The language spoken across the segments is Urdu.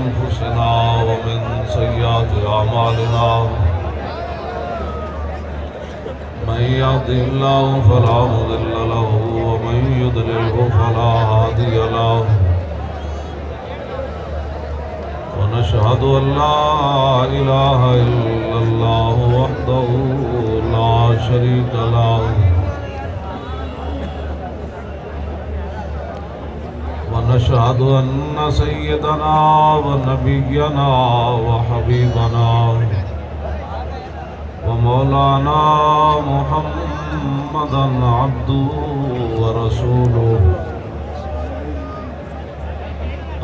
أنفسنا ومن سيئات أعمالنا من يهده الله فلا مضل له ومن يضلله فلا هادي له ونشهد أن لا إله إلا الله وحده لا شريك له ونشهد أن سيدنا ونبينا وحبيبنا ومولانا محمدا عبده ورسوله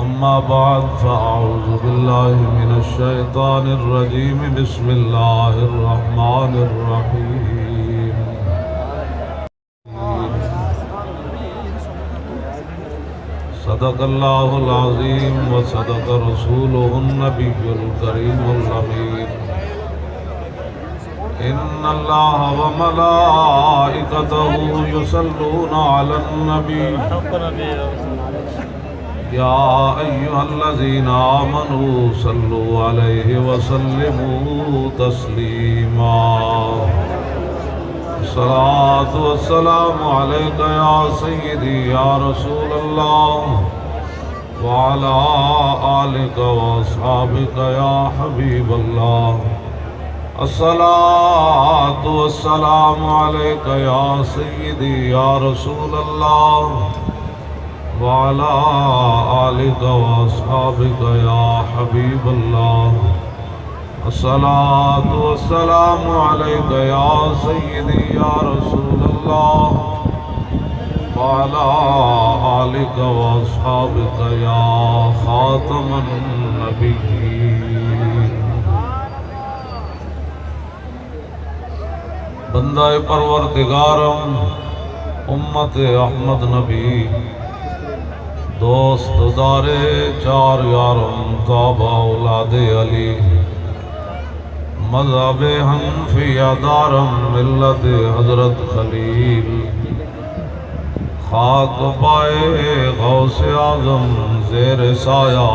أما بعد فأعوذ بالله من الشيطان الرجيم بسم الله الرحمن الرحيم صدق الله العظيم وصدق رسوله النبي الكريم الأمين إن الله وملائكته يصلون على النبي يا أيها الذين آمنوا صلوا عليه وسلموا تسليما الصلاة والسلام عليك يا سيدي يا رسول الله وعلى آلك وأصحابك يا حبيب الله الصلاة والسلام عليك يا سيدي يا رسول الله وعلى آلك وأصحابك يا حبيب الله الصلاة والسلام عليك يا سيدي يا رسول الله وعلى آلك وأصحابك يا خاتم النبيين بندہ پروردگارم امت احمد نبی دوست دارے چار یارم کعبہ اولاد علی مذہب حنفیہ دارم ملت حضرت خلیل خاک پائے غوث اعظم زیر سایہ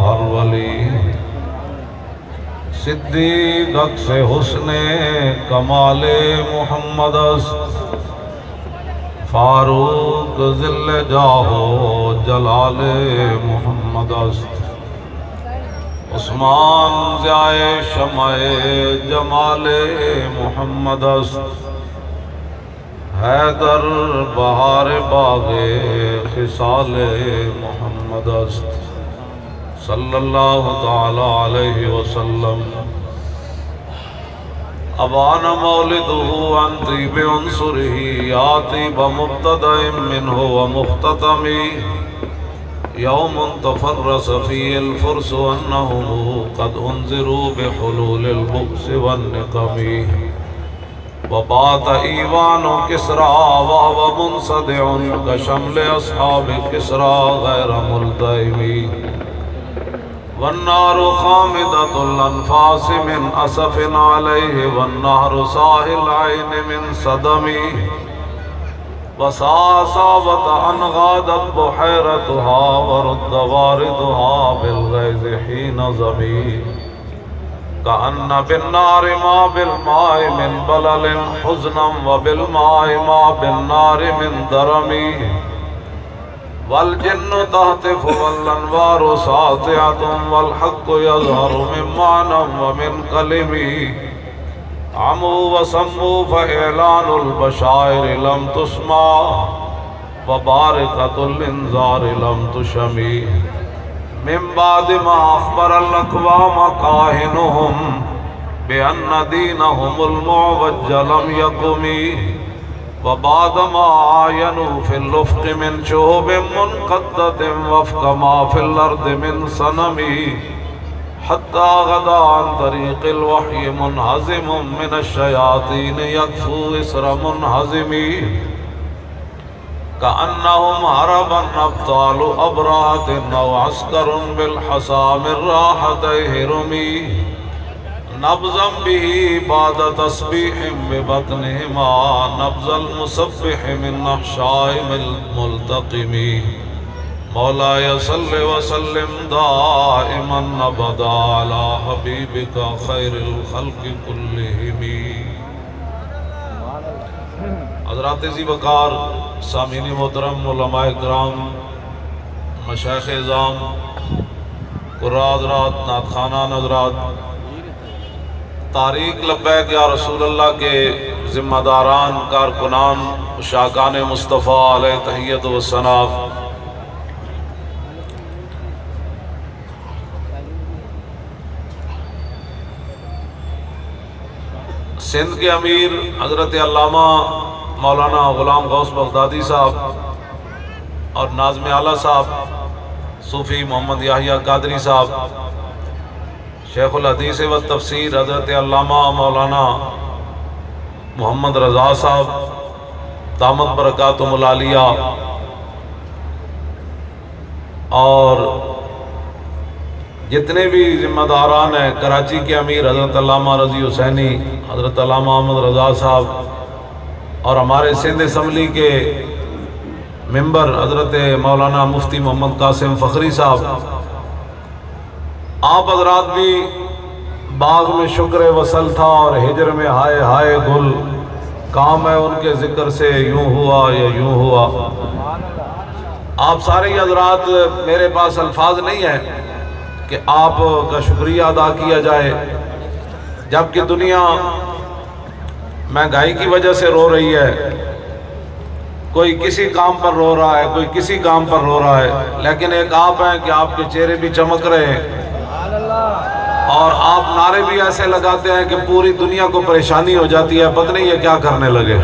ہر ولی صدیق عکس حسن کمال محمد است فاروق ذل جاہو جلال محمد است عثمان ضیائے شمع جمال محمد است حیدر بہار باغ خصال محمد است صلی اللہ تعالی علیہ وسلم ابان مولدہ عن طیب عنصرہ آتی بمبتدأ منہ ومختتم یوم تفرس فی الفرس انہم قد انذروا بحلول البؤس والنقم وبات ایوان کسرا وهو منصدع کشمل اصحاب کسرا غیر ملتئم والنار خامدة الأنفاس من أسف عليه والنهر صاح العين من صدم وصاصابت أن غادت بحيرتها ورد واردها بالغيظ حين زمي كأن بالنار ما بالماء من بلل حزنا وبالماء ما بالنار من درمي والجن تهتف والأنوار ساطعة والحق يظهر من معنى ومن كلم عموا وصموا فإعلان البشائر لم تسمع وبارقة الإنذار لم تشمي من بعد ما أخبر الأقوام كاهنهم بأن دينهم المعوج لم يقم وبعد ما عاينوا في الأفق من شهب منقضة وفق ما في الأرض من صنم حتى غدا عن طريق الوحي منهزم من الشياطين يكفو إسر منهزم كأنهم هربا أبطال أبرهة أو عسكر بالحصى من راحتيه رمي نبضا به بعد تسبيح ببطنهما نبض المسبح من نحشاء الملتقم مولاي صل وسلم دائما ابدا على حبيبك خير الخلق كلهم. حضرات ذی وقار سامعین محترم، علماء کرام، مشائخ اعظام، قراء حضرات، نعت خوانان حضرات، تحریک لبیک یا رسول اللہ کے ذمہ داران، کارکنان، شاکان مصطفیٰ علیہ تحیت و ثنا، سندھ کے امیر حضرت علامہ مولانا غلام غوث بغدادی صاحب اور ناظم اعلیٰ صاحب صوفی محمد یحییٰ قادری صاحب، شیخ الحدیث و تفسیر حضرت علامہ مولانا محمد رضا صاحب دامت برکاتہم العالیہ، اور جتنے بھی ذمہ داران ہیں، کراچی کے امیر حضرت علامہ رضی حسینی، حضرت علامہ محمد رضا صاحب، اور ہمارے سندھ اسمبلی کے ممبر حضرت مولانا مفتی محمد قاسم فخری صاحب، آپ حضرات بھی باغ میں شکر وصل تھا اور ہجر میں ہائے ہائے گل، کام ہے ان کے ذکر سے یوں ہوا یا یوں ہوا. آپ سارے حضرات، میرے پاس الفاظ نہیں ہیں کہ آپ کا شکریہ ادا کیا جائے، جبکہ دنیا مہنگائی کی وجہ سے رو رہی ہے، کوئی کسی کام پر رو رہا ہے، کوئی کسی کام پر رو رہا ہے، لیکن ایک آپ ہیں کہ آپ کے چہرے بھی چمک رہے ہیں اور آپ نعرے بھی ایسے لگاتے ہیں کہ پوری دنیا کو پریشانی ہو جاتی ہے، پتہ نہیں یہ کیا کرنے لگے.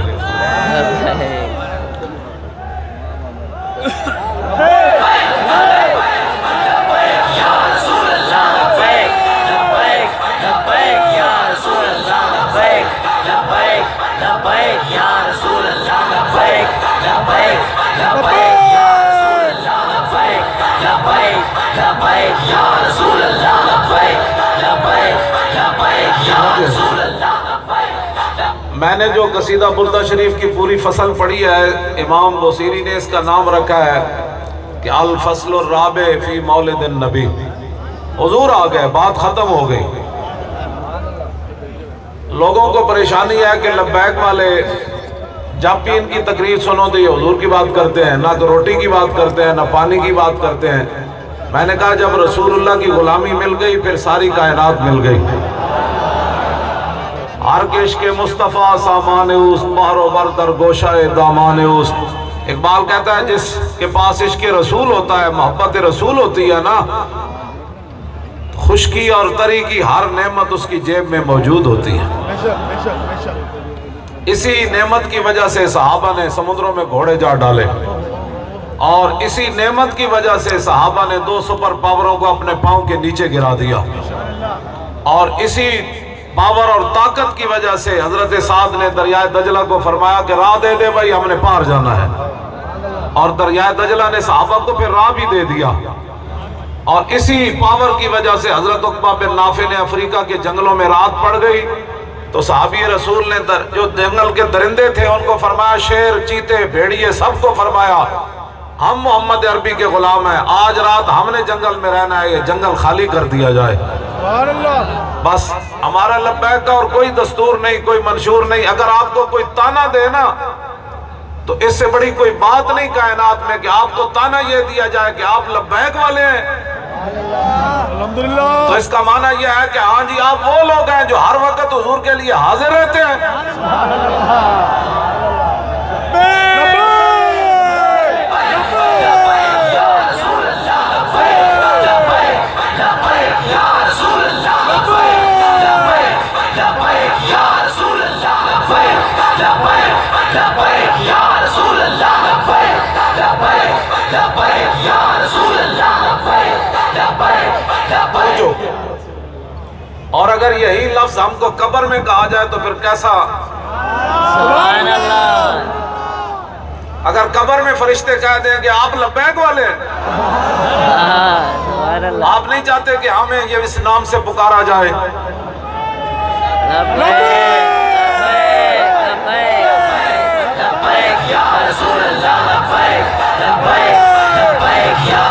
میں نے جو قصیدہ بردہ شریف کی پوری فصل پڑھی ہے، امام بوصیری نے اس کا نام رکھا ہے کہ الفصل الرابع فی مولد النبی. حضور آ گئے، بات ختم ہو گئی. لوگوں کو پریشانی ہے کہ لبیک والے جب بھی ان کی تقریر سنو تو یہ حضور کی بات کرتے ہیں، نہ تو روٹی کی بات کرتے ہیں، نہ پانی کی بات کرتے ہیں. میں نے کہا جب رسول اللہ کی غلامی مل گئی پھر ساری کائنات مل گئی. ہر کے عشق مصطفیٰ سامان اوست، بحر و بر در گوشہ دامان اوست. اقبال کہتا ہے جس کے پاس عشق رسول ہوتا ہے، محبت رسول ہوتی ہے نا، خشکی اور تری کی ہر نعمت اس کی جیب میں موجود ہوتی ہے. اسی نعمت کی وجہ سے صحابہ نے سمندروں میں گھوڑے جا ڈالے، اور اسی نعمت کی وجہ سے صحابہ نے 2 سپر پاوروں کو اپنے پاؤں کے نیچے گرا دیا، اور اسی پاور اور طاقت کی وجہ سے حضرت سعد نے دریائے دجلہ کو فرمایا کہ راہ دے دے بھائی، ہم نے پار جانا ہے، اور دریائے دجلہ نے صحابہ کو پھر راہ بھی دے دیا. اور اسی پاور کی وجہ سے حضرت عقبہ بن نافع نے افریقہ کے جنگلوں میں رات پڑ گئی تو صحابی رسول نے جو جنگل کے درندے تھے ان کو فرمایا، شیر، چیتے، بھیڑیے، سب کو فرمایا ہم محمد عربی کے غلام ہیں، آج رات ہم نے جنگل میں رہنا ہے، یہ جنگل خالی کر دیا جائے. بس ہمارا لبیک کا اور کوئی دستور نہیں، کوئی منشور نہیں. اگر آپ کو کوئی تانا دے نا تو اس سے بڑی کوئی بات نہیں کائنات میں کہ آپ کو تانا یہ دیا جائے کہ آپ لبیک والے ہیں. تو اس کا معنی یہ ہے کہ ہاں جی آپ وہ لوگ ہیں جو ہر وقت حضور کے لیے حاضر رہتے ہیں. اور اگر یہی لفظ ہم کو قبر میں کہا جائے تو پھر کیسا؟ سبحان اللہ. اگر قبر میں فرشتے کہہ دیں کہ آپ لبیک والے ہیں، آپ نہیں چاہتے کہ ہمیں یہ اس نام سے پکارا جائے؟ لبیک یا رسول اللہ، لبیک لبیک لبیک یا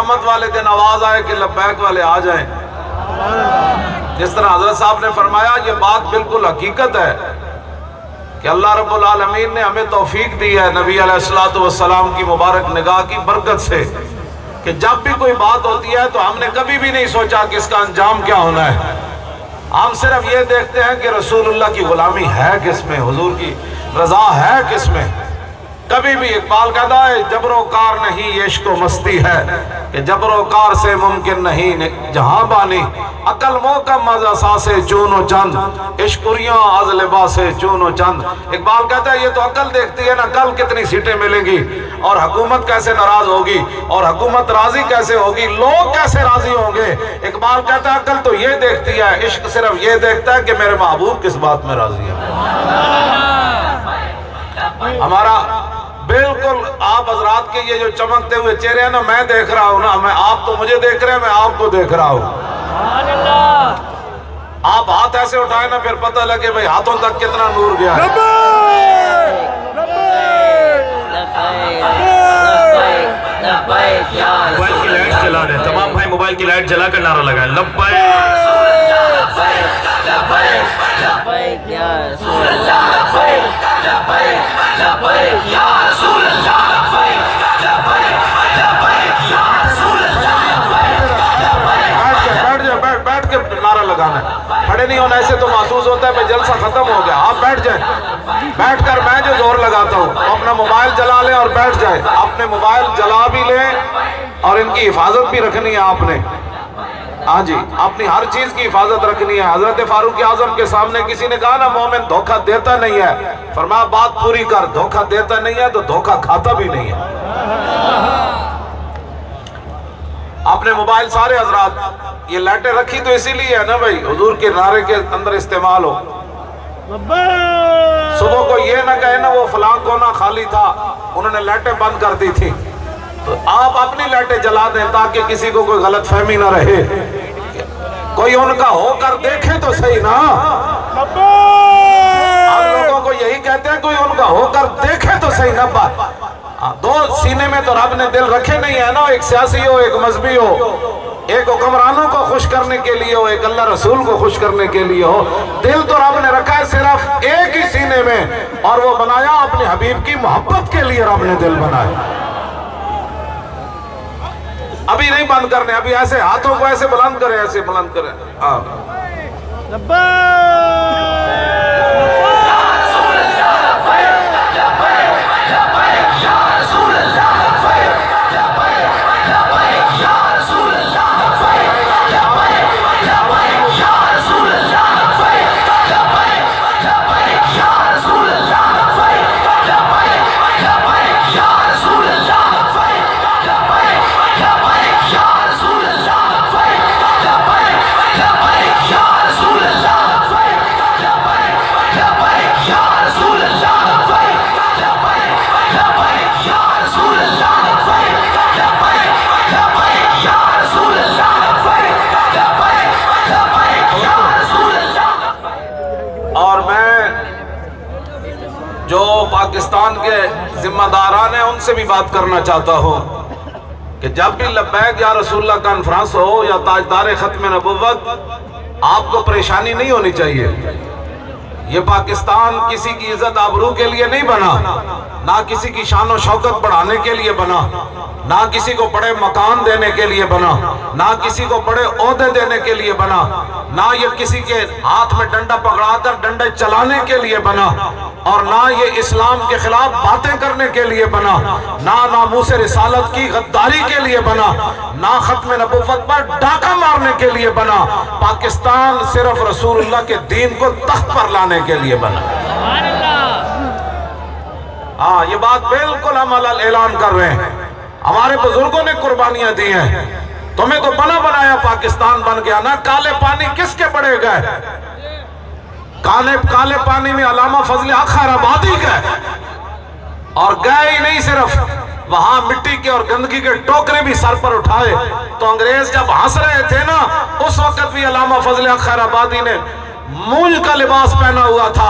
قیامت والے دن آواز آئے کہ لبیک والے آ جائیں، جس طرح حضرت صاحب نے فرمایا یہ بات بالکل حقیقت ہے کہ اللہ رب العالمین نے ہمیں توفیق دی ہے نبی علیہ السلام کی مبارک نگاہ کی برکت سے کہ جب بھی کوئی بات ہوتی ہے تو ہم نے کبھی بھی نہیں سوچا کہ اس کا انجام کیا ہونا ہے. ہم صرف یہ دیکھتے ہیں کہ رسول اللہ کی غلامی ہے کس میں، حضور کی رضا ہے کس میں. کبھی بھی اقبال کہتا ہے جبر و کار نہیں عشق و مستی ہے کہ جبر و کار سے ممکن نہیں جہاں بانی، عقل محکم از اساس چون و چند عشقریاں از لباس چون و چند. اقبال کہتا ہے یہ تو عقل دیکھتی ہے نا کل کتنی سیٹیں ملیں گی، اور حکومت کیسے ناراض ہوگی، اور حکومت راضی کیسے ہوگی، لوگ کیسے راضی ہوں گے. اقبال کہتا ہے عقل تو یہ دیکھتی ہے، عشق صرف یہ دیکھتا ہے کہ میرے محبوب کس بات میں راضی ہے. ہمارا بالکل آپ حضرات کے یہ جو چمکتے ہوئے چہرے ہیں نا، میں دیکھ رہا ہوں نا، میں آپ تو مجھے دیکھ رہے ہیں، میں آپ کو دیکھ رہا ہوں. آپ ہاتھ ایسے اٹھائیں نا پھر پتہ لگے بھئی ہاتھوں تک کتنا نور گیا ہے. موبائل کی لائٹ جلا دیں، تمام بھائی موبائل کی لائٹ جلا کر نعرہ لگائیں. لبیک لبیک یا رسول اللہ، لبیک لبیک یا رسول اللہ، لبیک لبیک یا رسول اللہ. بیٹھ کے نعرہ لگانا ہے، کھڑے نہیں ہونا. ایسے تو محسوس ہوتا ہے کہ جلسہ ختم ہو گیا. آپ بیٹھ جائیں، بیٹھ کر میں جو زور لگاتا ہوں اپنا موبائل جلا لیں اور بیٹھ جائیں. اپنے موبائل جلا بھی لیں اور ان کی حفاظت بھی رکھنی ہے آپ نے. ہاں جی، اپنی ہر چیز کی حفاظت رکھنی ہے. حضرت فاروق اعظم کے سامنے کسی نے کہا نا مومن دھوکہ دیتا نہیں ہے، فرمایا بات پوری کر، دھوکہ دیتا نہیں ہے تو دھوکہ کھاتا بھی نہیں ہے. اپنے موبائل سارے حضرات یہ لائٹیں رکھی تو اسی لیے ہے نا بھائی حضور کے نعرے کے اندر استعمال ہو. صبح کو یہ نہ کہے نا وہ فلاں کونا خالی تھا انہوں نے لائٹیں بند کر دی تھی، تو آپ اپنی لائٹیں جلا دیں تاکہ کسی کو کوئی غلط فہمی نہ رہے. کوئی ان کا ہو کر دیکھے تو صحیح نا. ہم لوگوں کو یہی کہتے ہیں کوئی ان کا ہو کر دیکھے تو صحیح نا. دو سینے میں تو رب نے دل رکھے نہیں ہے نا، ایک سیاسی ہو ایک مذہبی ہو، ایک حکمرانوں کو خوش کرنے کے لیے ہو ایک اللہ رسول کو خوش کرنے کے لیے ہو. دل تو رب نے رکھا ہے صرف ایک ہی سینے میں، اور وہ بنایا اپنے حبیب کی محبت کے لیے رب نے دل بنایا. ابھی نہیں بند کرنے، ابھی ایسے ہاتھوں کو ایسے بلند کریں، ایسے بلند کریں. ہاں پاکستان کے ذمہ داران ہیں ان سے بھی بات کرنا چاہتا ہوں کہ جب بھی لبیک یا رسول اللہ کانفرنس ہو یا تاجدار ختم نبوت، آپ کو پریشانی نہیں ہونی چاہیے. یہ پاکستان کسی کی عزت آبرو کے لیے نہیں بنا، نہ کسی کی شان و شوکت بڑھانے کے لیے بنا، نہ کسی کو بڑے مکان دینے کے لیے بنا، نہ کسی کو بڑے عہدے دینے کے لیے بنا، نہ یہ کسی کے ہاتھ میں ڈنڈا پکڑا کر ڈنڈے چلانے کے لیے بنا، اور نہ یہ اسلام کے خلاف باتیں کرنے کے لیے بنا، نہ ناموس رسالت کی غداری کے لیے بنا، نہ ختم نبوت پر ڈاکہ مارنے کے لیے بنا. پاکستان صرف رسول اللہ کے دین کو تخت پر لانے کے لیے بنا. ہاں یہ بات بالکل ہم اعلان کر رہے ہیں. ہمارے بزرگوں نے قربانیاں دی ہیں. تمہیں تو بنا بنایا پاکستان بن گیا نا. کالے پانی کس کے پڑے گئے؟ کالے پانی میں علامہ فضل حق خیرآبادی گئے، اور گئے ہی نہیں صرف وہاں مٹی کے اور گندگی کے ٹوکرے بھی سر پر اٹھائے. تو انگریز جب ہنس رہے تھے نا اس وقت بھی علامہ فضل حق خیرآبادی نے مونج کا لباس پہنا ہوا تھا،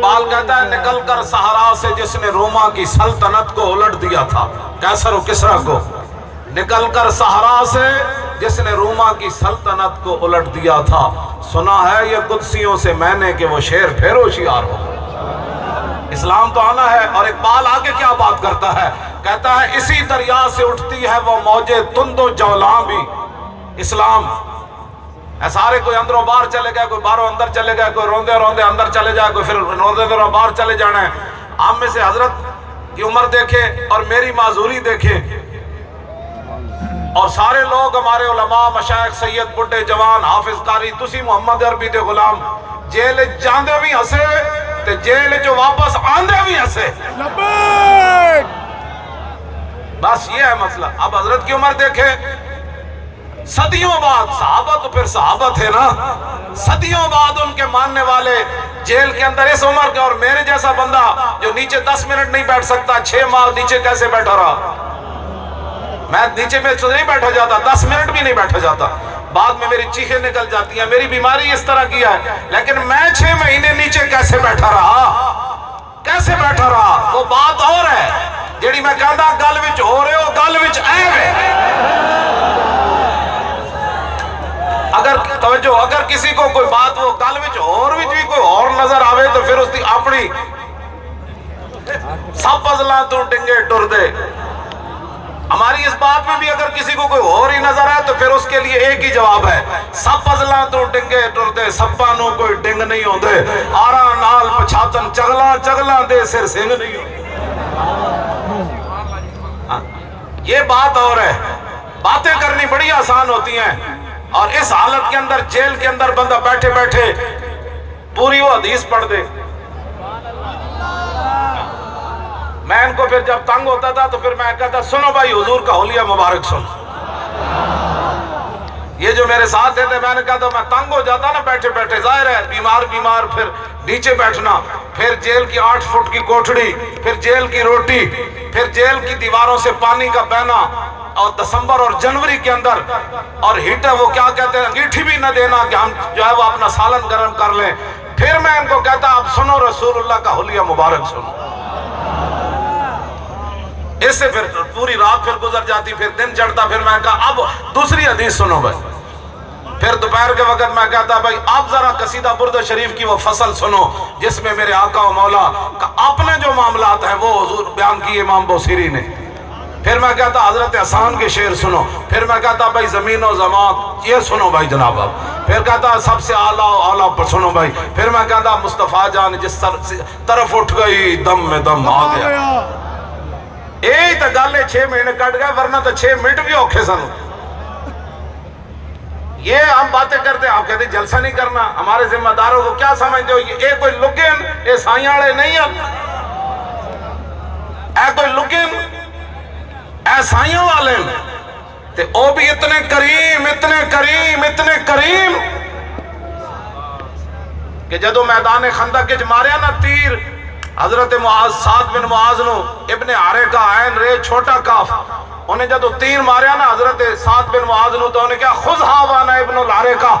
اقبال کہتا ہے نکل کر صحرا سے جس نے روما کی سلطنت کو الٹ دیا تھا، کیسر و کسرا کو، نکل کر صحرا سے جس نے روما کی سلطنت کو الٹ دیا تھا، سنا ہے یہ قدسیوں سے میں نے کہ وہ شیر پھر ہوشیار ہو۔ اسلام تو آنا ہے۔ اور اقبال آگے کیا بات کرتا ہے، کہتا ہے اسی دریا سے اٹھتی ہے وہ موجے تند و جولاں بھی، اسلام سارے کوئی اندروں باہر چلے گئے، کوئی باہروں اندر چلے گئے، کوئی روندے روندے اندر چلے جائے، کوئی پھر روندے روندے باہر چلے جانا ہے۔ آپ میں سے حضرت کی عمر دیکھے اور میری معذوری دیکھے، اور سارے لوگ ہمارے علماء مشائخ سید بڈھے جوان حافظ قاری تسی محمد عربی دے غلام جیل جاندے بھی ہسے تے جیل جو واپس آندے بھی ہسے، بس یہ ہے مسئلہ۔ اب حضرت کی عمر دیکھے، صدیوں بعد، صحابہ تو پھر صحابہ تھے نا، صدیوں بعد ان کے ماننے والے جیل کے اندر اس عمر کے، اور میرے جیسا بندہ جو نیچے 10 منٹ نہیں بیٹھ سکتا، 6 ماہ نیچے کیسے بیٹھا رہا؟ میں نیچے میں نہیں بیٹھا جاتا، 10 منٹ بھی نہیں بیٹھا جاتا، بعد میں میری چیخیں نکل جاتی ہیں، میری بیماری اس طرح کی ہے، لیکن میں 6 مہینے نیچے کیسے بیٹھا رہا؟ کیسے بیٹھا رہا؟ وہ بات اور ہے جیڑی میں کہنا گل وچ ہو رہے ہو، گل وچ عیب ہے۔ اگر توجہ، اگر کسی کو کوئی بات وہ گل وچ اور بھی کوئی اور نظر آوے تو پھر اس دی اپنی سب فضلاں تو ڈنگے ٹر دے۔ ہماری اس بات میں بھی اگر کسی کو کوئی اور ہی نظر آئے تو پھر اس کے لیے ایک ہی جواب ہے، سب فضلاں تو ڈنگے ٹر دے، سباں نو کوئی ڈنگ نہیں ہوندے، آرا نال پچھاتن چگلاں چگلاں دے سر سنگ نہیں ہوندے۔ یہ بات اور ہے، باتیں کرنی بڑی آسان ہوتی ہیں، اور اس حالت کے اندر جیل کے اندر بندہ بیٹھے بیٹھے پوری وہ حدیث پڑھ دے۔ میں ان کو پھر جب تنگ ہوتا تھا تو پھر میں کہتا سنو بھائی حضور کا حلیہ مبارک سن۔ یہ جو میرے ساتھ تھے میں نے کہا تھا میں تنگ ہو جاتا نا بیٹھے بیٹھے، ظاہر ہے بیمار پھر نیچے بیٹھنا، پھر جیل کی 8 فٹ کی کوٹھڑی، پھر جیل کی روٹی، پھر جیل کی دیواروں سے پانی کا بہنا، اور دسمبر اور جنوری کے اندر، اور ہیٹر وہ کیا کہتے ہیں انگیٹھی بھی نہ دینا کہ ہم جو ہے وہ اپنا سالن گرم کر لیں۔ پھر میں ان کو کہتا اب سنو رسول اللہ کا حلیہ مبارک سنو۔ اس سے پھر پوری رات پھر گزر جاتی، پھر دن چڑھتا، پھر میں کہا اب دوسری حدیث سنو بھائی۔ پھر دوپہر کے وقت میں کہتا بھائی آپ ذرا قصیدہ برد شریف کی وہ فصل سنو جس میں میرے آقا و مولا کا اپنے جو معاملات ہیں وہ حضور بیان کی امام بوصیری نے۔ پھر میں کہتا حضرت حسان کے شعر سنو، پھر میں کہتا بھائی زمین و زمان یہ سنو بھائی جناب آپ، پھر کہتا سب سے اعلیٰ و اعلیٰ پر سنو بھائی، پھر میں کہتا مصطفیٰ جان جس طرف اٹھ گئی دم میں دم آ گیا۔ یہی تو گالے 6 مہینے کٹ گئے، ورنہ تو 6 منٹ بھی اوکھے سن۔ یہ ہم باتیں کرتے ہیں، آپ کہتے ہیں جلسہ نہیں کرنا، ہمارے ذمہ داروں کو کیا سمجھتے ہو؟ یہ کوئی لگن یہ سائیاں والے نہیں ہیں، اے کوئی لگن اے سائیاں والے تے او بھی اتنے کریم اتنے کریم اتنے کریم کہ جدو میدان خندق کے ماریا نا تیر حضرت معاذ سعد بن معاذ نو ابن عارے کا عین رے چھوٹا کاف، انہیں جدو تیر ماریا نا حضرت سعد بن معاذ نو تو انہیں کہا خذ ہاوانا ابن العارے کا،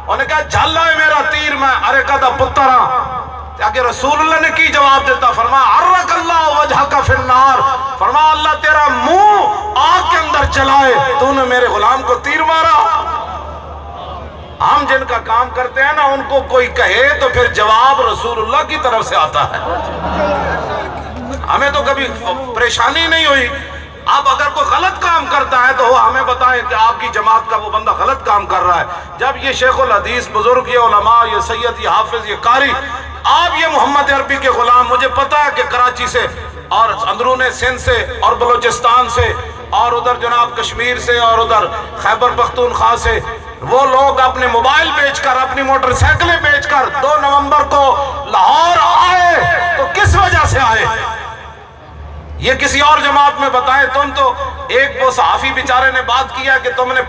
انہیں کہا جھلا ہے میرا تیر، میں عارے کا دا پتر ہاں۔ کہ رسول اللہ نے کی جواب دیتا، فرمایا عرق اللہ وجہ کا فی النار، فرمایا اللہ تیرا منہ آگ کے اندر جلائے، تو نے میرے غلام کو تیر مارا۔ ہم جن کا کام کرتے ہیں نا ان کو کوئی کہے تو پھر جواب رسول اللہ کی طرف سے آتا ہے، ہمیں تو کبھی پریشانی نہیں ہوئی۔ اب اگر کوئی غلط کام کرتا ہے تو وہ ہمیں بتائیں کہ آپ کی جماعت کا وہ بندہ غلط کام کر رہا ہے۔ جب یہ شیخ الحدیث بزرگ، یہ علماء، یہ سید، یہ حافظ، یہ قاری، آپ یہ محمد عربی کے غلام، مجھے پتا ہے کہ کراچی سے اور اندرون سندھ سے اور بلوچستان سے اور ادھر جناب کشمیر سے اور ادھر خیبر پختونخوا سے وہ لوگ اپنے موبائل بیچ کر اپنی موٹر سائیکلیں بیچ کر 2 نومبر کو لاہور آئے تو کس وجہ سے آئے؟ یہ کسی اور جماعت میں بتائیں۔ تم تو ایک وہ صحافی بیچارے نے بات کیا کہ تم نے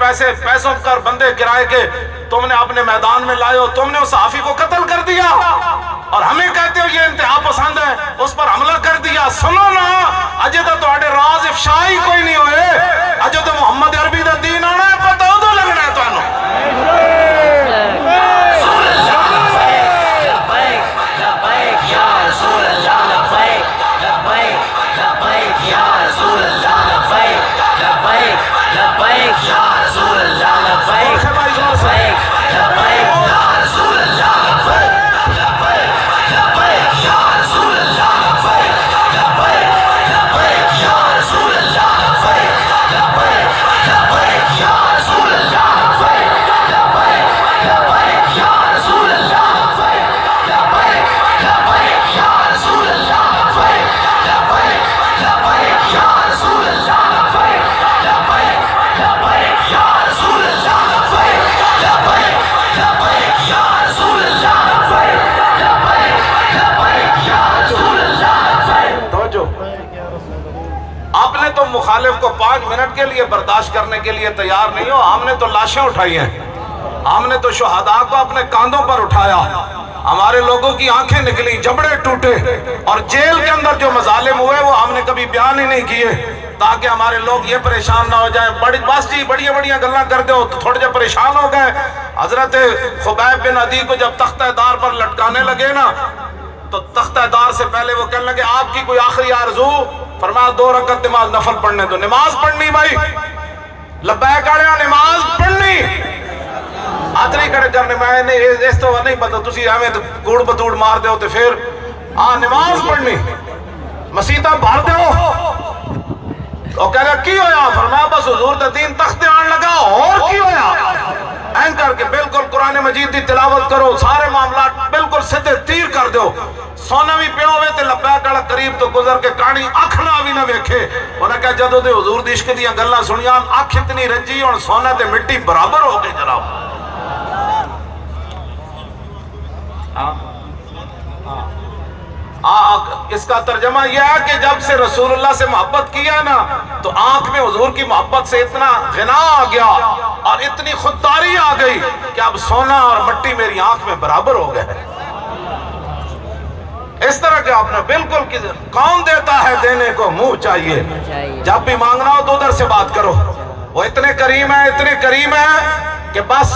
پیسوں کر بندے کرائے کے تم نے اپنے میدان میں لائے ہو، تم نے اس صحافی کو قتل کر دیا اور ہمیں کہتے ہو یہ انتہا پسند ہے، اس پر حملہ کر دیا۔ سنو نا اجے تو تواڈے راز افشائی کوئی نہیں ہوئے، اجے تو محمد عربی دا دین آنا ہے، پتہ ادو لگنا ہے تانوں۔ مخالف کو 5 منٹ کے لیے برداشت کرنے کے لیے تیار نہیں ہو. ہم نے تو لاشیں اٹھائی ہیں, ہم نے تو شہداء کو اپنے کاندھوں پر اٹھایا, ہمارے لوگوں کی آنکھیں نکلی, جبڑے ٹوٹے, اور جیل کے اندر جو مظالم ہوئے وہ ہم نے کبھی بیان ہی نہیں کیے تاکہ ہمارے لوگ یہ پریشان نہ ہو جائیں. بس جی بڑی بڑیاں گلاں کر دو تو تھوڑے جے پریشان ہو گئے. حضرت خبیب بن عدی کو جب تختہ دار پر لٹکانے لگے نا تو تختہ دار سے پہلے وہ کہنے لگے آپ کی کوئی آخری آرزو؟ فرمایا 2 رکعت نماز نفل پڑھنے دو. نماز پڑھنی بھائی, لبیک آڑیا نماز پڑھنی, ہاتھ نہیں کھڑے کرنے. میں نے اس تو نہیں پتا, تسی ہمیں کوڑ بتوڑ مار دے ہو تو پھر نماز پڑھنی مسیطہ بھر دے ہو. اور کہہ رہا کی ہویا؟ فرمایا بس حضور دا دین تختے آن لگا, اور کی ہویا؟ این کر کے بالکل قرآن مجید دی تلاوت کرو, سارے معاملات بالکل سدھے تیر کر دو. سونا بھی پیو ہوئے تے لبیک والا قریب تو گزر کے کہانی اکھ نہ بھی نہ ویکھے. انہاں کہا جدو دے حضور دی عشق دیاں گلاں سنیاں اکھ اتنی رجی اور سونا تے مٹی برابر ہو گئی جناب. اس کا ترجمہ یہ ہے کہ جب سے رسول اللہ سے محبت کیا نا تو آنکھ میں حضور کی محبت سے اتنا غنا آ گیا اور اتنی خودداری آ گئی کہ اب سونا اور مٹی میری آنکھ میں برابر ہو گئے. اس طرح کہ آپ نے بالکل کون دیتا ہے دینے کو منہ چاہیے. جب بھی مانگنا ہو تو ادھر سے بات کرو. وہ اتنے کریم ہے کہ بس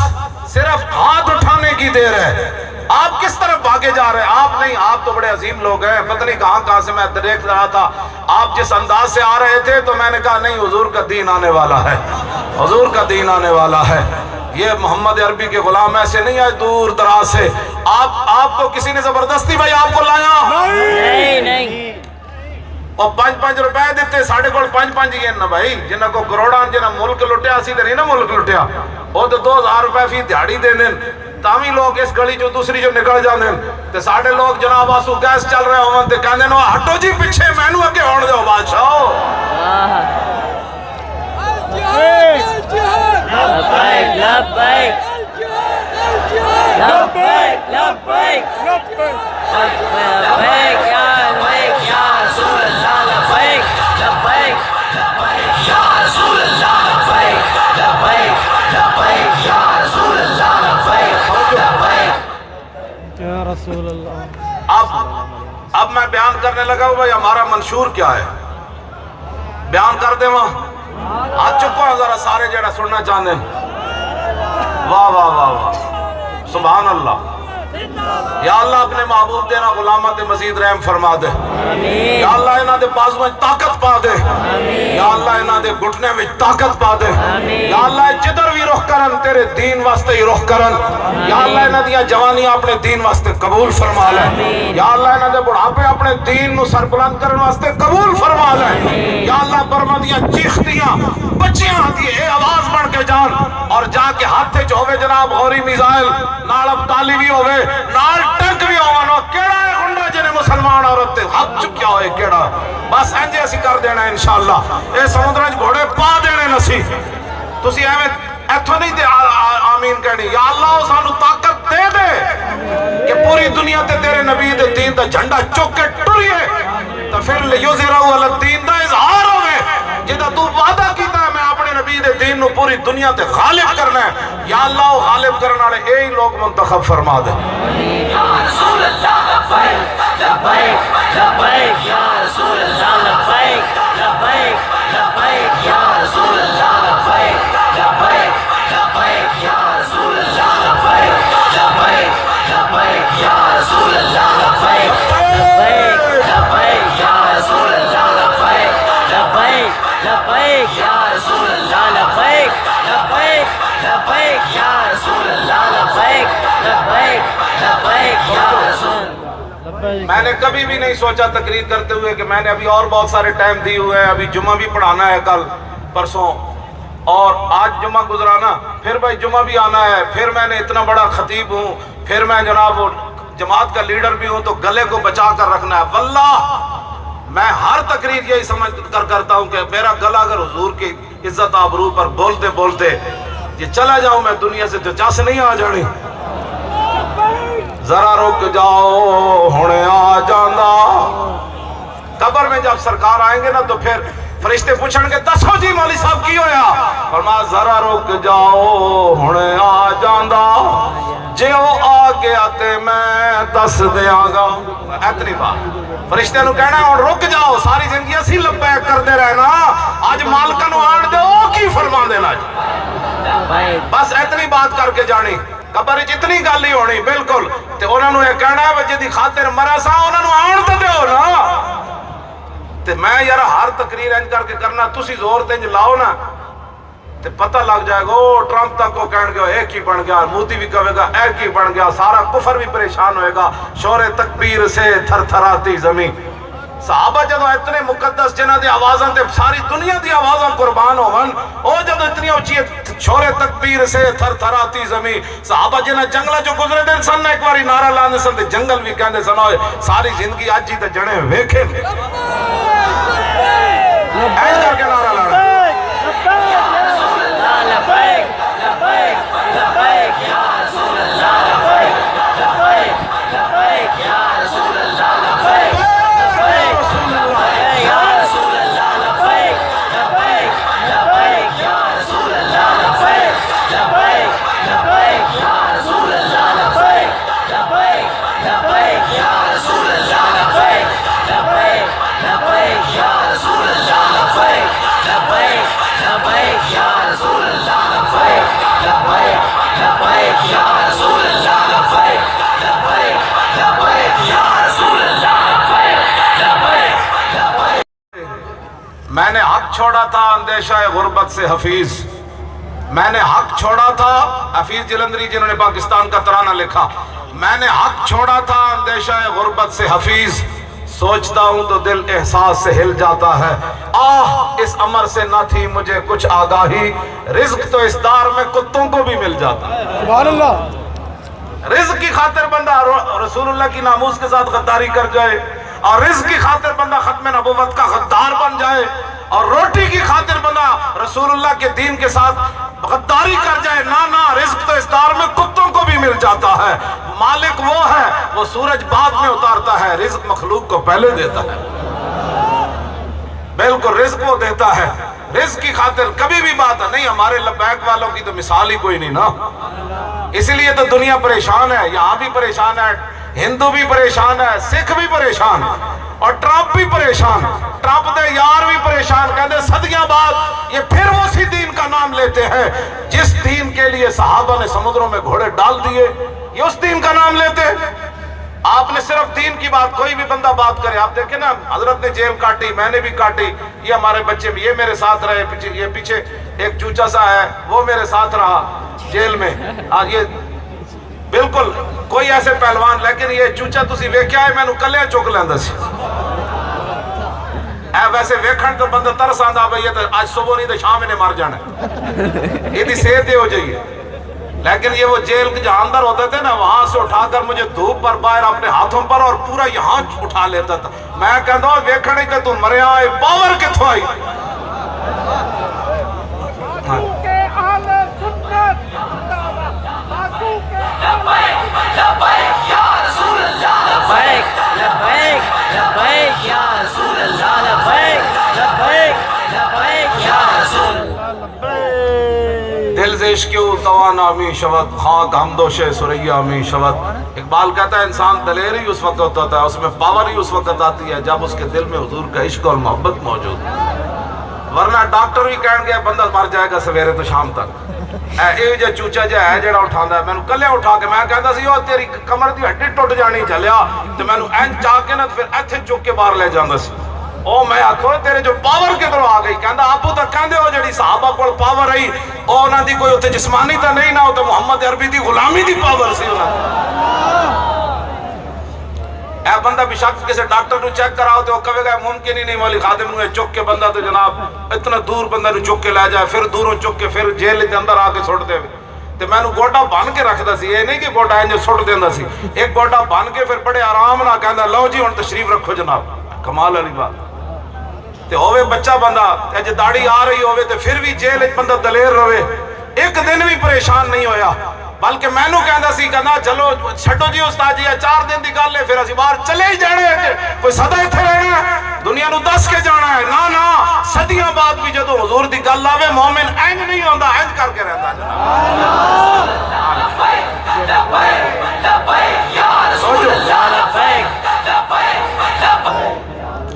صرف ہاتھ اٹھانے کی دیر ہے. آپ کس طرف بھاگے جا رہے ہیں؟ آپ نہیں, آپ تو بڑے عظیم لوگ ہیں. پتہ نہیں کہاں سے میں دیکھ رہا تھا آپ جس انداز سے آ رہے تھے تو میں نے کہا نہیں حضور کا دین آنے والا ہے, حضور کا دین آنے والا ہے. یہ محمد عربی کے غلام ایسے نہیں آئے دور دراز سے. آپ کو کسی نے زبردستی بھائی آپ کو لایا نہیں. اور 5-5 روپے دیتے, ساڑھے کو 5-5 ہی نا بھائی. جنہاں کو کروڑاں جنہاں ملک لٹیا اسی تو نہیں نا ملک لٹیا. وہ تو 2000 روپے فی دیہڑی دے دیں تامی لوگ اس گلی جو دوسری جو نکل جاندے تے ساڑھے لوگ جناب آسو گیس چل رہے ہوں تے کہندے نو ہٹو جی پیچھے مینو اگے ہوڑ دو بادشاہ. لبیک لبیک لبیک لبیک لبیک یا رسول اللہ لبیک لبیک یا رسول اللہ لبیک لبیک لبیک یا رسول اللہ لبیک لبیک یا رسول اللہ. اب میں بیان کرنے لگا ہوں بھائی ہمارا منشور کیا ہے, بیان کر دے وہاں. آج چکو ہیں ذرا سارے جڑا سننا چاہتے ہیں. واہ واہ واہ واہ سبحان اللہ. یا اللہ اپنے محبوب دینا غلامت مزید رحم فرما دے. یا اللہ انہاں دے بازو میں طاقت پا دے. یا اللہ انہاں دے گھٹنے میں طاقت پا دے. یا اللہ جدھر بھی رخ کرن تیرے دین واسطے ہی رخ کرن. یا اللہ انہاں دیاں جوانیاں اپنے دین واسطے قبول فرما لے. یا اللہ انہاں دے بڑھاپے اپنے دین نو سربلند کرن واسطے قبول فرما لے. یا اللہ برما دیاں چیختیاں بچیاں دی اے آواز بن کے جان اور جا کے ہاتھے جو ہوئے جناب غوری میزائل نال اب طالبی ہوئے نال ٹنک بھی ہوئے کیڑا ہے گنڈا جنہیں مسلمان عورت تے حق چکیا ہوئے کیڑا. بس انجے اسی کر دینا انشاءاللہ. اے سمندرانج گھوڑے پا دینے نسی تسی ایتھو نہیں دے آمین کہنی. یا اللہ سانو طاقت دے دے کہ پوری دنیا تے تیرے نبی دے دین دا جھنڈا چک کے ٹریے تو پھر لیوزرہو علی الدین دا اظہار ہوئے جدہ تو وعدہ کیتا ہے میں اپنے نبی دے دین نو پوری دنیا تے غالب کرنا ہے. یا اللہ غالب کرنا والے اے ہی لوگ منتخب فرما دے. یا رسول اللہ لبیک لبیک لبیک یا رسول اللہ لبیک لبیک لبیک یا رسول اللہ لبیک لبیک لبیک یا رسول اللہ لبیک لبیک لبیک یا رسول اللہ لبیک لبیک لبیک یا رسول اللہ لبیک لبیک لبیک یا رسول اللہ لبیک لبیک لبیک یا رسول اللہ لبیک لبیک لبیک یا رسول. میں نے کبھی بھی نہیں سوچا تقریر کرتے ہوئے کہ میں نے ابھی اور بہت سارے ٹائم دی ہوئے ہیں. ابھی جمعہ بھی پڑھانا ہے کل پرسوں اور آج جمعہ گزرانا پھر بھائی جمعہ بھی آنا ہے. پھر میں نے اتنا بڑا خطیب ہوں پھر میں جناب جماعت کا لیڈر بھی ہوں تو گلے کو بچا کر رکھنا ہے. واللہ میں ہر تقریر یہی سمجھ کر کرتا ہوں کہ میرا گلا اگر حضور کی عزت آبرو پر بولتے بولتے یہ چلا جاؤں میں دنیا سے تو چاس نہیں آ جانی. ذرا رک جاؤ ہونے آ جانا. قبر میں جب سرکار آئیں گے نا تو پھر فرشتے پوچھن کے دسو جی مولوی صاحب کی ہویا؟ فرمایا ذرا رک جاؤ ہنے آ جاندا، جے وہ آ گیا تے میں دس دیاں گا۔ اتنی بات فرشتے نو کہنا ہے رک جاؤ، ساری زندگی اسی لبیک کردے رہنا، آج مالکہ نو آن دے او کی فرما دینا جی، بس اتنی بات کر کے جانی۔ قبر اتنی گل ہی ہونی بالکل، تے انہاں نو یہ کہنا ہے جدی خاطر مرا سا انہاں نو آن تے دیو نا۔ تے میں یار ہر تقریر انج کر کے کرنا، تسی زور تے انج لاؤ نا تے پتہ لگ جائے گا، او ٹرمپ تک کو کہن گیا ایک ہی بن گیا، مودی بھی کہے گا ایک ہی بن گیا، سارا کفر بھی پریشان ہوئے گا، شور تکبیر سے تھر تھراتی زمین۔ صحابہ جدو اتنے مقدس جنہ دی آوازاں تے ساری دنیا دی آوازاں قربان ہوون، او جدو اتنی اونچی شور تکبیر سے تھر تھراتی زمین، صحابہ جنہ جنگلہ جو گزرے دے سن ایک باری نعرہ لاندے سن تے جنگل بھی کہندے سن ہوئے ساری زندگی آج ہی تے جنے ویکھے ایس کر کے نعرہ لانا۔ لبیک لبیک لبیک یا رسول اللہ، لبیک لبیک لبیک یا رسول اللہ، لبیک لبیک یا رسول اللہ، لبیک لبیک لبیک یا رسول اللہ، لبیک لبیک لبیک یا رسول اللہ، لبیک لبیک لبیک یا رسول اللہ، لبیک لبیک لبیک یا رسول اللہ، لبیک لبیک لبیک یا رسول اللہ، لبیک لبیک لبیک یا رسول اللہ، لبیک لبیک لبیک یا رسول اللہ، لبیک لبیک۔ میں نے حق چھوڑا تھا اندیشہ غربت سے حفیظ، میں نے حق چھوڑا تھا، حفیظ جلندری جنہوں نے پاکستان کا ترانہ لکھا، میں نے حق چھوڑا تھا اندیشہ غربت سے حفیظ، سوچتا ہوں تو دل احساس سے ہل جاتا ہے، آہ اس امر سے نہ تھی مجھے کچھ آگاہی، رزق تو اس دار میں کتوں کو بھی مل جاتا ہے۔ سبحان اللہ۔ رزق کی خاطر بندہ رسول اللہ کی ناموس کے ساتھ غداری کر جائے، اور رزق کی خاطر بندہ ختم نبوت کا غدار بن جائے، اور روٹی کی خاطر بندہ رسول اللہ کے دین کے ساتھ غداری کر جائے، نہ رزق تو اس دار میں کتوں کو بھی مل جاتا ہے۔ مالک وہ ہے، وہ سورج بعد میں اتارتا ہے، رزق مخلوق کو پہلے دیتا ہے، بالکل رزق وہ دیتا ہے، رزق کی خاطر کبھی بھی بات نہیں۔ ہمارے لبیک والوں کی تو مثال ہی کوئی نہیں نا، اسی لیے تو دنیا پریشان ہے، یہاں بھی پریشان ہے، ہندو بھی پریشان ہے، سکھ بھی پریشان ہے، اور ٹرمپ بھی پریشان، ٹرمپ دے یار بھی پریشان، کہتے صدیاں بعد یہ پھر اسی دین کا نام لیتے ہیں جس دین کے لیے صحابہ نے سمندروں میں گھوڑے ڈال دیے، یہ اس دین کا نام لیتے ہیں۔ آپ نے صرف دین کی بات، کوئی بھی بندہ بات کرے، آپ دیکھیں نا حضرت نے جیل کاٹی، میں نے بھی کاٹی، یہ ہمارے بچے بھی، یہ میرے ساتھ رہے، یہ پیچھے ایک چوچا سا ہے وہ میرے ساتھ رہا جیل میں، یہ بالکل کوئی ایسے پہلوان، لیکن یہ چوچا تسی ویکھیا ہے مینوں کلے چک لیندا سی، اے ویسے ویکھن تو بندہ ترس آندا بھئی یہ تو آج صبح نہیں تو شام میں مر جانا ہے، یہ دی صحت ہو جائیے، لیکن یہ وہ جیل کے جہاں اندر ہوتے تھے نا، وہاں سے اٹھا کر مجھے دھوپ پر باہر اپنے ہاتھوں پر اور پورا یہاں اٹھا لیتا تھا، میں کہتا ہوں ویکھنے کہ تو مرے آئے باور کتھوں آئی۔ لبیک یا رسول اللہ، لبیک لبیک لبیک یا رسول اللہ، لبیک لبیک لبیک یا رسول اللہ۔ دل سے عشقیو توانا می شود، خاک ہمدوش سریا می شود۔ اقبال کہتا ہے انسان دلیر ہی اس وقت ہوتا ہے، اس میں پاور ہی اس وقت آتی ہے جب اس کے دل میں حضور کا عشق اور محبت موجود ہے، ورنہ ڈاکٹر بھی کہن گے بندہ مر جائے گا سویرے تو شام تک۔ اے جو چوچا جا ہے جڑا اٹھاندا ہے، میں نے کلے اٹھا کے میں کہتا سی او تیری کمر دی ہڈی ٹوٹ جانی چلیا، تے میں نے این چا کے نہ پھر ایتھے چک کے باہر لے جاندا سی، او میں آکھو تیرے جو پاور کدھروں آ گئی، کہندا آپو تک کہندے ہو جڑی صحابہ کول پاور رہی او انہاں دی کوئی اوتھے جسمانی تا نہیں نہ، او تے محمد عربی دی غلامی دی پاور سی انہاں۔ اے بندہ بشک کسی ڈاکٹر نو چیک کراؤ تو وہ کہے گا ممکن ہی نہیں، مولی خادم نو چک کے بندہ تو جناب اتنا دور بندہ نو چک کے لے جائے، پھر دوروں چک کے پھر جیل دے اندر آ کے سٹ دے، تے میں نو گوٹا بن کے رکھدا سی، یہ نہیں کہ گوٹا انج سٹ دیندا سی، ایک گوٹا بن کے پھر بڑے آرام نال کہندا لو جی ہن تشریف رکھو جناب، کمال والی بات۔ تے ہوے بچہ بندہ اج داڑھی آ رہی ہوے تے پھر بھی جیل وچ بندہ دلیر رہے، ایک دن بھی پریشان نہیں ہویا، بلکہ میں نو کہندا سی کہنا چلو چھڈو جی استاد جی 4 دن دی گل ہے، پھر اسی باہر چلے ہی جانے، کوئی سدا ایتھے رہنا ہے، دنیا نو دس کے جانا ہے، نہ صدیاں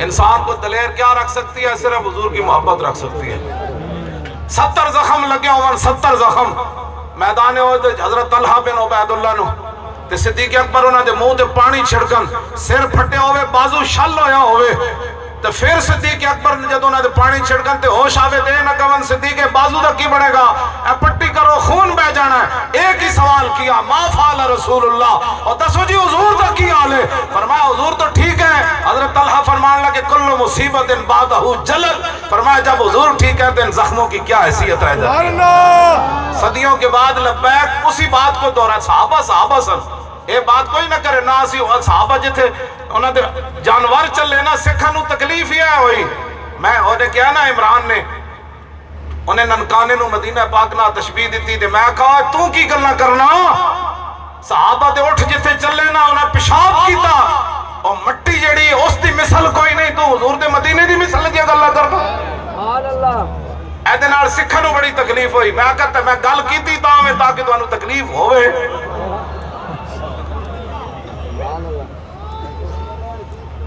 انسان کو دلیر کیا رکھ سکتی ہے؟ صرف حضور کی محبت رکھ سکتی ہے. 70 زخم لگے ہوئے، 70 زخم میدان حضرت طلحہ بن عبید اللہ نو تے صدیق اکبر انہاں دے منہ تے پانی چھڑکن، سر پھٹے ہوئے، بازو شل ہویا ہوئے تے پھر صدیق اکبر نے جدوں انہاں دے پانی چھڑکن تے ہوش آوے تے نہ کون صدیق بازو دا کی بنے گا، اے پٹی کرو خون بہ جانا ہے. ایک ہی سوال کیا، ما فعل رسول اللہ، اور دسو جی حضور دا کی حال ہے؟ فرمایا حضور تو ٹھیک ہے. حضرت طلحہ فرمان لگے کل مصیبت بعدہ جلل، فرمایا جب حضور ٹھیک ہے تو ان زخموں کی کیا حیثیت رہ جاتی ہے؟ صدیوں کے بعد لبیک اسی بات کو دورا صحابہ سن اے بات کوئی نہ کرے نہ اسی صحابہ جتھے انہاں دے جانور چلے نا سکھاں نو تکلیف ہی ہے ہوئی. میں اونے کیا نا عمران نے انہیں ننکانے نو مدینہ پاک نہ تشبیہ دیتی تے میں کہا تو کی گلاں کرنا؟ صحابہ دے اٹھ جتھے چلے نا انہیں پیشاب کیتا اور مٹی جڑی اس دی مثل کوئی نہیں، تو حضور دے مدینے دی مثل دی گلاں کرنا. سبحان اللہ. ایدے نال سکھاں نو بڑی تکلیف ہوئی. میں کہتا میں گل کیتی تاکہ تانوں تکلیف ہوئے.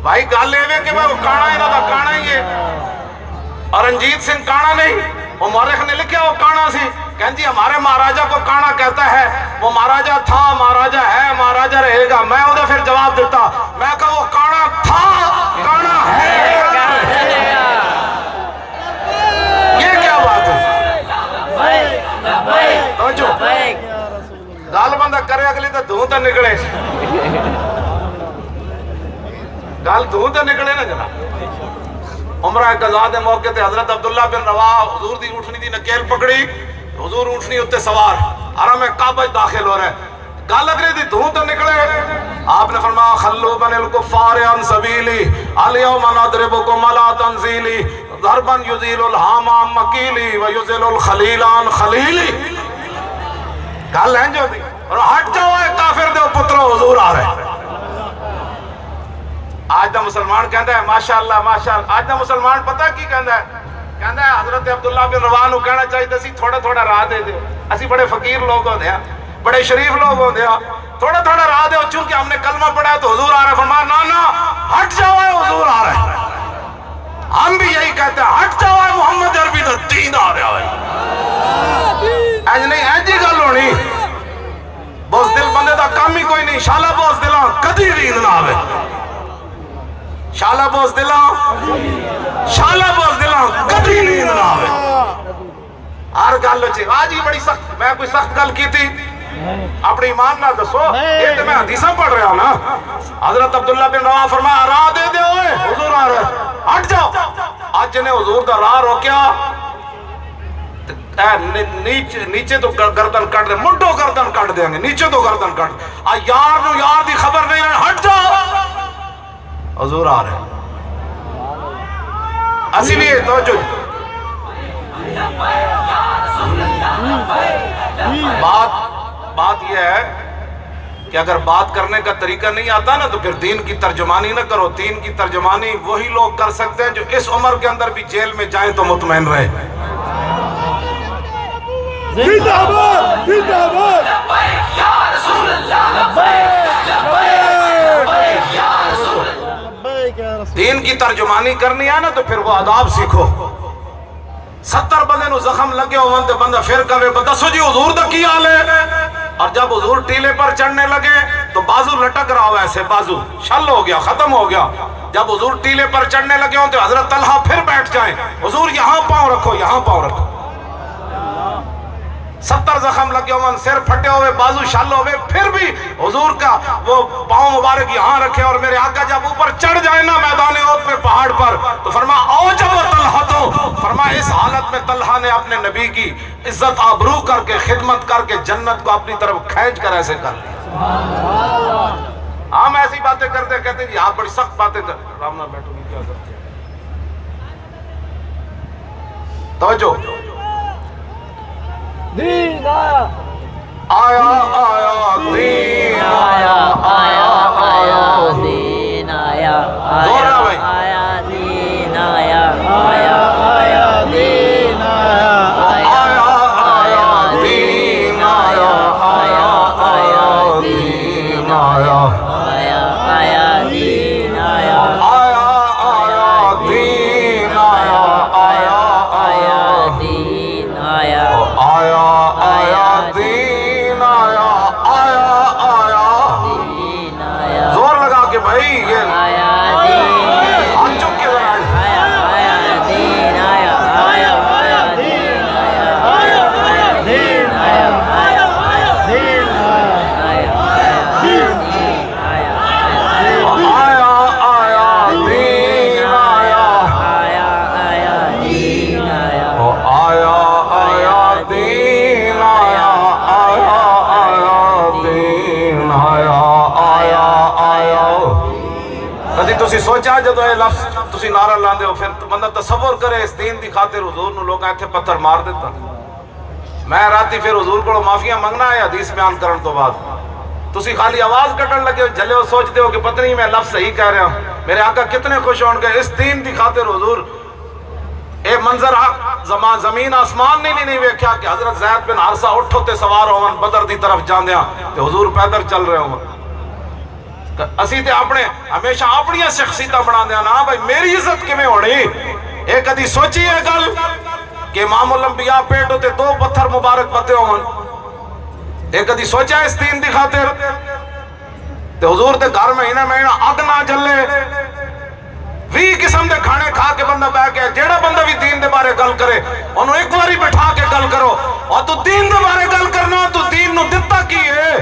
بھائی گل ایویں کہ وہ کانا انہاں دا کانا ہی ہے، اور رنجیت سنگھ کانا نہیں، وہ مورخ نے لکھا وہ کانا سی. کہیں جی ہمارے مہاراجہ کو کانا کہتا ہے، وہ مہاراجہ تھا، مہاراجہ ہے، مہاراجہ رہے گا. میں انہیں پھر جواب دیتا، میں کہا وہ کانا تھا، کانا ہے. یہ کیا بات ہے؟ توجہ گال بندہ کرے اگلی تو دھوں تے نکلے، گال دھوں تے نکلے نا جناب. عمرہ قضاء دے موقع تے حضرت عبداللہ بن رواح حضور دی اونٹنی دی نکیل پکڑی، حضور اونٹنی اتے سوار حرم کعبہ داخل ہو رہے، گال اگلی دی دھوں تے نکلے. آپ نے فرمایا خلو بن الکفار عن سبیلی الیوم نضربکم علی تنزیلی ضربا یزیل الہام عن مکیلی ویزیل الخلیل عن خلیلی. گل ہے جو دی اور ہٹ جاؤ اے کافر دے پترو حضور آ رہے. آج دا مسلمان کہندا ہے ماشاءاللہ ماشاءاللہ. آج دا مسلمان پتہ کی کہندا ہے؟ کہندا ہے حضرت عبداللہ بن رواح نو کہنا چاہیے سی تھوڑا تھوڑا راہ دے دے. اسی بڑے فقیر لوگ ہوندے ہیں، بڑے شریف لوگ ہوندے ہیں، تھوڑا تھوڑا راہ دے. چونکہ ہم نے کلمہ پڑھا ہے تو حضور آ رہے ہیں. فرمایا نا نا ہٹ جاؤ اے حضور آ رہے ہیں. ہم بھی یہی کہتے ہیں ہٹ جاؤ اے محمد عربی دا دین آ رہا ہے. ایج نہیں ایج ہی گل ہونی. بوز دل بندے دا کام ہی کوئی نہیں. شالا بوز دلاں کدی نیند نہ آوے. شالا بوز دلاں کدی نیند نہ آوے. ہر گل چ آج ہی بڑی سخت میں کوئی سخت گل کی تھی اپنی ایمان نہ دسو. یہ تو میں حدیثاں پڑھ رہا ہوں نا. حضرت عبداللہ بن رواح فرمایا راہ دے دے ہوئے حضور آ رہے ہٹ جاؤ. آج جنہیں حضور دا راہ روکیا نیچے تو گردن کٹ دیں، مڈو گردن کٹ دیں گے، نیچے تو گردن کٹ. یار نو یار دی خبر نہیں رہے ہٹ جاؤ حضور آ رہے. اسی لیے توجہ بات یہ ہے کہ اگر بات کرنے کا طریقہ نہیں آتا نا تو پھر دین کی ترجمانی نہ کرو. دین کی ترجمانی وہی لوگ کر سکتے ہیں جو اس عمر کے اندر بھی جیل میں جائیں تو مطمئن رہے. زندہ باد زندہ باد. یا رسول اللہ یا رسول اللہ. دین کی ترجمانی کرنی ہے نا تو پھر وہ آداب سیکھو. 70 بندے نو زخم لگے ہو تے بندہ پھر کہے دسو جی حضور دا کی حال ہے. اور جب حضور ٹیلے پر چڑھنے لگے تو بازو لٹک رہا ہوا ایسے، بازو شل ہو گیا، ختم ہو گیا. جب حضور ٹیلے پر چڑھنے لگے ہوں تو حضرت طلحہ پھر بیٹھ جائیں، حضور یہاں پاؤں رکھو، یہاں پاؤں رکھو. 70 زخم لگے ہوئے، سر پھٹے ہوئے، بازو شل ہوئے، پھر بھی حضور کا وہ پاؤں مبارک یہاں رکھے. اور میرے آقا جب اوپر چڑھ جائے نا میدان احد پہ پہاڑ پر تو فرمایا او جب طلحہ تو فرمایا اس حالت میں طلحہ نے اپنے نبی کی عزت آبرو کر کے خدمت کر کے جنت کو اپنی طرف کھینچ کر ایسے کر لیا. ہم ایسی باتیں کرتے کہتے ہیں جی آپ بڑی سخت باتیں کر رام نہ بیٹھو نہیں کیا کرتے. توجہ دین آیا آیا آیا دین آیا آیا آیا دین آیا زورا بھائی آیا دین آیا آیا آیا دین آیا آیا آیا دین سوچا جدو یہ لفظ تسی نعرہ لاندے ہو پھر بندہ تصور کرے اس دین دی خاطر حضور نو لوگ ایتھے پتھر مار دیتا. میں راتی پھر حضور کو معافیاں منگنا ہے حدیث بیان کرن تو بعد تسی خالی آواز کٹن لگے ہو جھلے ہو سوچتے ہو کہ پتہ نہیں میں لفظ صحیح کہہ رہا ہوں. میرے آقا کتنے خوش ہون گے اس دین دی خاطر حضور اے منظر زمین آسمان نہیں ویکھیا کہ حضرت زید بن حارثہ اٹھو تے سوار ہون بدر دی طرف جاندیاں تے حضور پیدل چل رہے ہوں. اسی تے اپنے ہمیشہ اپنی شخصیتہ بنا دیا نا بھائی میری عزت کیویں ہونی. ایک کدی سوچی ہے گل کہ امام الانبیاء پیٹ ہوتے 2 پتھر مبارک پتے ہون. ایک کدی سوچا اس دین دی خاطر تے حضور تے گھر مہینہ اگ نہ جلے 20 قسم دے کھانے کھا کے بندہ بہ کے جیڑا بندہ بھی دین دے بارے گل کرے انہوں ایک باری بٹھا کے گل کرو اور تو دین دے بارے گل کرنا تو دین نو دتا کی ہے.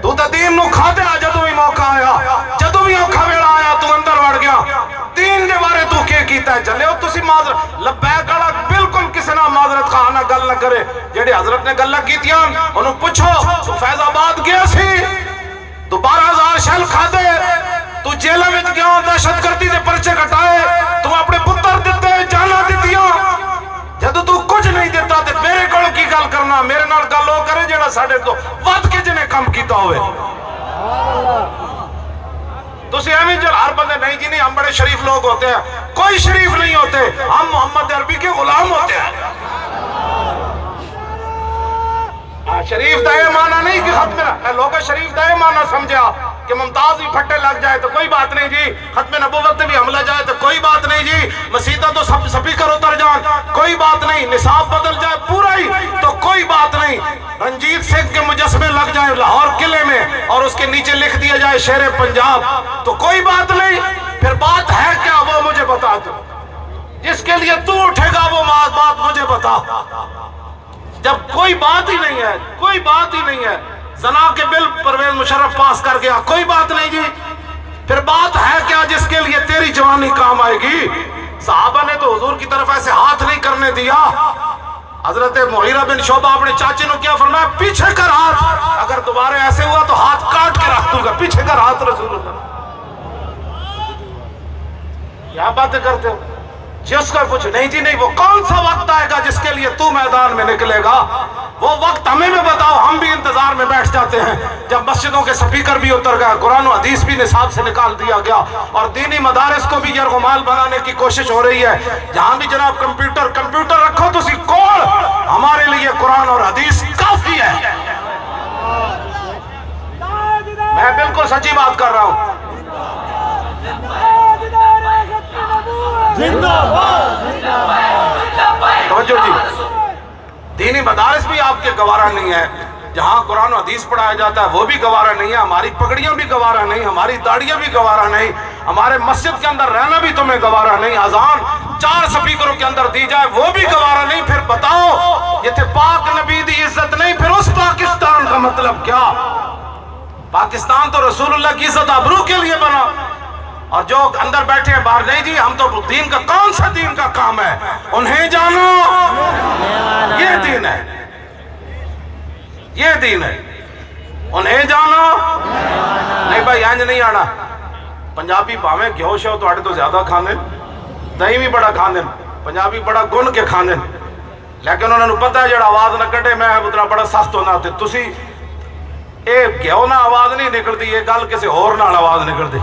تو تا دین نو کھا دے جدو بھی موقع آیا جدو بھی اوکھا ویلا آیا تو اندر وڑ گیا. دین دے بارے تو کیا کیتا ہے چلے ہو تسی معذرت لبیک والا بالکل کسی نہ معذرت خواہاں گل نہ کرے. جیڑے حضرت نے گل کیتیاں انہوں پوچھو تو فیض آباد گیا سی تو 12,000 شل کھا دے تو جیلہ میں گیا دہشت گردی دے پرچے کٹائے تو اپنے پتر دیتے جانا دیتیاں جدو تو کچھ نہیں دیتا تے میرے کولوں کی گل کرنا میرے نال گل ہو کرے جیڑا ساڈے تو ود کے جنے کم کیتا ہوئے. تسی ایویں جو ہر بندے نہیں جی نہیں ہم بڑے شریف لوگ ہوتے ہیں. کوئی شریف نہیں ہوتے ہم محمد عربی کے غلام ہوتے ہیں. شریف دا یہ معنی نہیں کہ ختم لوگ شریف دا یہ معنی سمجھا کہ ممتاز بھی پھٹے لگ جائے تو کوئی بات نہیں جی. ختم نبوت بھی حملہ جائے تو کوئی بات نہیں جی. مسیطہ تو سب سپیکر اتر جائیں کوئی بات نہیں. نصاب بدل جائے پورا ہی تو کوئی بات نہیں. رنجیت سنگھ کے مجسمے لگ جائے لاہور قلعے میں اور اس کے نیچے لکھ دیا جائے شیر پنجاب تو کوئی بات نہیں. پھر بات ہے کیا وہ مجھے بتا دو. جس کے لیے تو اٹھے گا وہ بات مجھے بتا. جب کوئی بات ہی نہیں ہے کوئی بات ہی نہیں ہے. زنا کے بل پرویز مشرف پاس کر گیا کوئی بات نہیں جی. پھر بات ہے کیا جس کے لیے تیری جوانی کام آئے گی. صحابہ نے تو حضور کی طرف ایسے ہاتھ نہیں کرنے دیا. حضرت مغیرہ بن شعبہ اپنے چاچے نے کیا فرمایا پیچھے کر ہاتھ. اگر دوبارہ ایسے ہوا تو ہاتھ کاٹ کے رکھ دوں گا. پیچھے کر ہاتھ رسول اللہ. کیا باتیں کرتے ہو. جس کا پوچھو نہیں جی نہیں وہ کون سا وقت آئے گا جس کے لیے تو میدان میں نکلے گا. وہ وقت ہمیں بھی بتاؤ. ہم بھی انتظار میں بیٹھ جاتے ہیں جب مسجدوں کے سپیکر بھی اتر گئے قرآن و حدیث بھی نصاب سے نکال دیا گیا اور دینی مدارس کو بھی یرغمال بنانے کی کوشش ہو رہی ہے. جہاں بھی جناب کمپیوٹر رکھو تو کوڑ ہمارے لیے قرآن اور حدیث کافی ہے. میں بالکل سچی بات کر رہا ہوں. توجہ جی. دینی مدارس بھی آپ کے گوارا نہیں ہے. جہاں قرآن و حدیث پڑھایا جاتا ہے وہ بھی گوارا نہیں ہے. ہماری پگڑیاں بھی گوارا نہیں. ہماری داڑیاں بھی گوارا نہیں. ہمارے مسجد کے اندر رہنا بھی تمہیں گوارا نہیں. اذان 4 سپیکروں کے اندر دی جائے وہ بھی گوارا نہیں. پھر بتاؤ یہ تھے پاک نبی دی عزت نہیں. پھر اس پاکستان کا مطلب کیا. پاکستان تو رسول اللہ کی عزت آبرو کے لیے بنا اور جو اندر بیٹھے ہیں باہر نہیں جی. ہم تو دین کا کون سا دین کا کام ہے. انہیں جانو یہ دین ہے. یہ دین ہے. انہیں جانو نہیں بھائی انج نہیں آنا. پنجابی پاویں گھیو شو تو تو زیادہ کھانے دہی بھی بڑا کھانے. پنجابی بڑا گن کے کھانے لیکن انہوں نے پتا ہے جڑا آواز نہ کٹے میں اتنا بڑا سخت ہونا. تسی اے گھیو نہ آواز نہیں نکلتی. یہ گل کسی اور نال آواز نکلتی.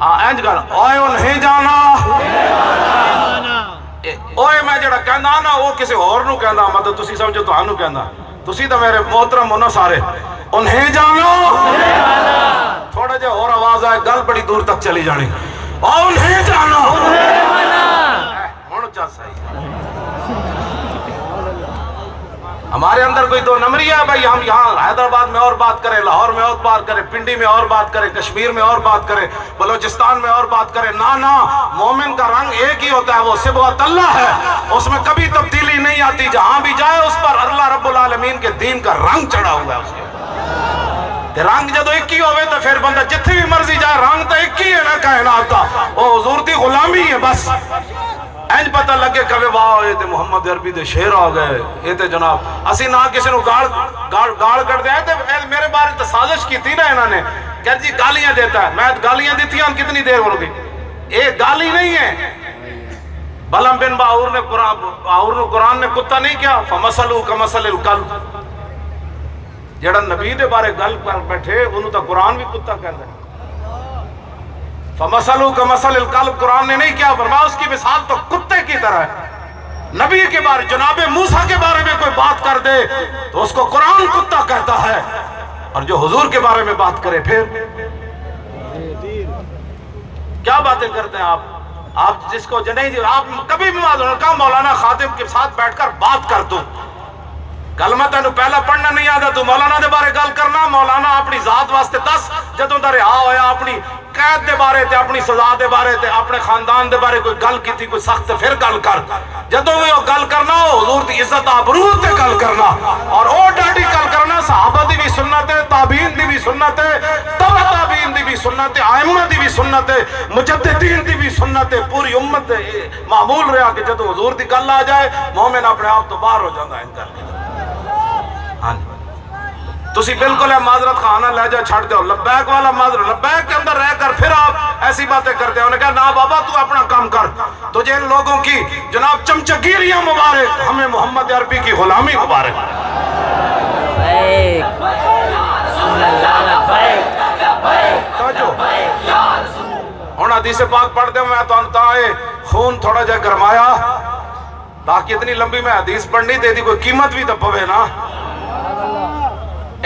اینج گل اوئے انہیں جانا اوئے میں جڑا کہندا نا وہ کسی اور نو کہندا. مطلب تسی سمجھو تانوں کہندا. تسی تو میرے محترم ہو نا سارے. انہیں جانا تھوڑا جہا اور آواز آئے گل بڑی دور تک چلی جانی. انہیں جانا ہن چا صحیح. ہمارے اندر کوئی 2 نمبری ہے بھائی. ہم یہاں حیدرآباد میں اور بات کریں, لاہور میں اور بات کریں, پنڈی میں اور بات کریں, کشمیر میں اور بات کریں, بلوچستان میں اور بات کریں. نا مومن کا رنگ ایک ہی ہوتا ہے. وہ صبغۃ اللہ ہے. اس میں کبھی تبدیلی نہیں آتی. جہاں بھی جائے اس پر اللہ رب العالمین کے دین کا رنگ چڑھا ہوا ہے. اس کے رنگ جدو ایک ہی ہوئے تو پھر بندہ جتھے بھی مرضی جائے رنگ تو ایک ہی ہے نا کائنات کا. وہ حضور دی غلامی ہے بس. اینج پتہ لگے کہ واہ یہ تے محمد عربی دے شیر آ گئے، یہ تے جناب اسی نہ کسی نو گال کر دے تے میرے بارے تے سازش کی تھی نا انہوں نے کہ جی گالیاں دیتا ہے، میں گالیاں دیتی ہیں کتنی دیر ہو گئی، یہ گالی نہیں ہے۔ بلم بن باور نے قرآن نے کتا نہیں کیا فمثلو کمثل الکلب، جڑا نبی دے بارے گل کر بیٹھے انہوں تا قرآن بھی کتا کہہ رہا ہے۔ فمثلو کمثل الکلب قرآن نے نہیں کیا، فرمایا اس کی مثال تو کتے کی طرح ہے۔ نبی کے بارے جناب موسیٰ کے بارے میں کوئی بات کر دے تو اس کو قرآن کتا کہتا ہے، اور جو حضور کے بارے میں بات کرے پھر کیا باتیں کرتے ہیں آپ جس کو جنہیں جی آپ کبھی بھی کہا مولانا خادم کے ساتھ بیٹھ کر بات کر دو، کلمہ تینوں پہلا پڑھنا نہیں آتا تو مولانا دے بارے گل کرنا، مولانا اپنی ذات واسطے دس جدوں دا رہا ہویا اپنی قید دے بارے تے اپنی سزا دے بارے تے اپنے خاندان دے بارے کوئی گل کی تھی کوئی سخت پھر گل کر، جدوں بھی وہ گل کرنا ہو حضور دی عزت آبرو تے گل کرنا، اور او ڈاڈی گل کرنا صحابہ دی بھی سنت ہے، تابعین دی بھی سنت ہے، تبع تابعین دی بھی سنت ہے، ائمہ دی بھی سنت ہے، مجددین دی بھی سنت ہے، پوری امت معمول رہا کہ جدوں حضور دی گل آ جائے مومن اپنے آپ تو باہر ہو جاتا ہے۔ تسی بالکل ہے معذرت خانہ لہجہ چھڑ دو، لبیک والا معذرت، لبیک کے اندر رہ کر پھر آپ ایسی باتیں کرتے ہیں۔ انہوں نے کہا نا بابا تو اپنا کام کر، تجھے ان لوگوں کی جناب چمچگیریاں مبارک، ہمیں محمد عربی کی غلامی مبارک۔ ہوں حدیث پاک پڑھ دے میں تو خون تھوڑا جا گرمایا تاکہ اتنی لمبی میں حدیث پڑھنی تے دی کوئی قیمت بھی تو پوے نا،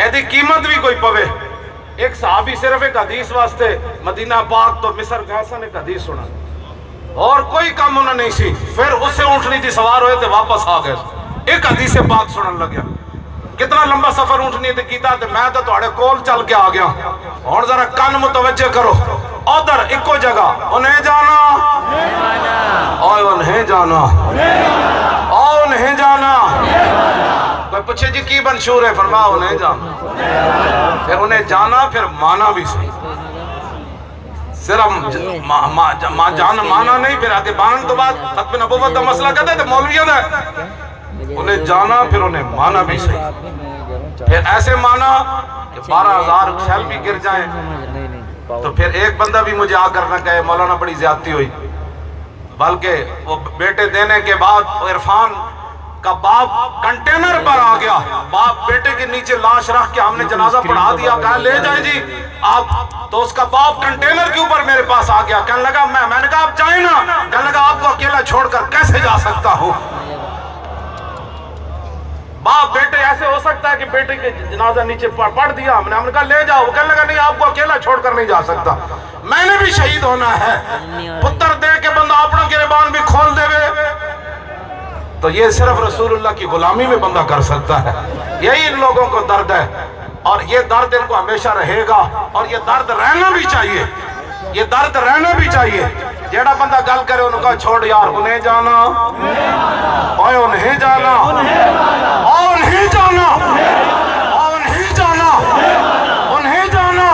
ایدی قیمت بھی کوئی پوے۔ ایک صحابی صرف ایک حدیث واسطے مدینہ پاک تو مصر گئے سن، ایک حدیث سنا اور کوئی کام انہوں نہیں سی، پھر اس سے اونٹنی تھی سوار ہوئے تھے واپس آ گئے، ایک حدیث پاک سنن لگیا، کتنا لمبا سفر اونٹنی تھی کیتا تے میں تو تھوڑے کول چل کے آ گیا۔ اور ذرا کان متوجہ کرو، ادھر ایکو جگہ انہیں جانا اور انہیں جانا اور انہیں جانا، کوئی پوچھے جی کی منشور ہے، فرمایا انہیں جانا، پھر انہیں جانا پھر مانا بھی صحیح، صرف جانا مانا نہیں، پھر آگے مانن تو بعد ختم نبوت کا مسئلہ کہتے تھے مولویوں نے، انہیں جانا پھر انہیں مانا بھی صحیح، پھر ایسے مانا کہ 12,000 شیل بھی گر جائیں تو پھر ایک بندہ بھی مجھے آ کر نہ کہے مولانا بڑی زیادتی ہوئی، بلکہ وہ بیٹے دینے کے بعد عرفان کا باپ کنٹینر پر آ گیا، باپ بیٹے کے نیچے لاش رکھ کے ہم نے جنازہ پڑھا دیا، کہا لے جائیں جی آپ، تو اس کا باپ کنٹینر کے اوپر میرے پاس آ گیا، کہنے لگا میں نے کہا آپ جائیں نا، کہنے لگا آپ کو اکیلا چھوڑ کر کیسے جا سکتا ہوں۔ باپ بیٹے ایسے ہو سکتا ہے کہ بیٹے کے جنازہ نیچے پڑھ دیا ہم نے کہا لے جاؤ، وہ کہنے لگا نہیں آپ کو اکیلا چھوڑ کر نہیں جا سکتا، میں نے بھی شہید ہونا ہے، پتر دے کے بندہ اپنا گریبان بھی کھول دے وے، تو یہ صرف رسول اللہ کی غلامی میں بندہ کر سکتا ہے۔ یہی ان لوگوں کو درد ہے، اور یہ درد ان کو ہمیشہ رہے گا، اور یہ درد رہنا بھی چاہیے، یہ درد رہنا بھی چاہیے۔ جیڑا بندہ گل کرے انہوں کہا چھوڑ یار انہیں جانا اور انہیں جانا اور انہیں جانا اور انہیں جانا انہیں جانا،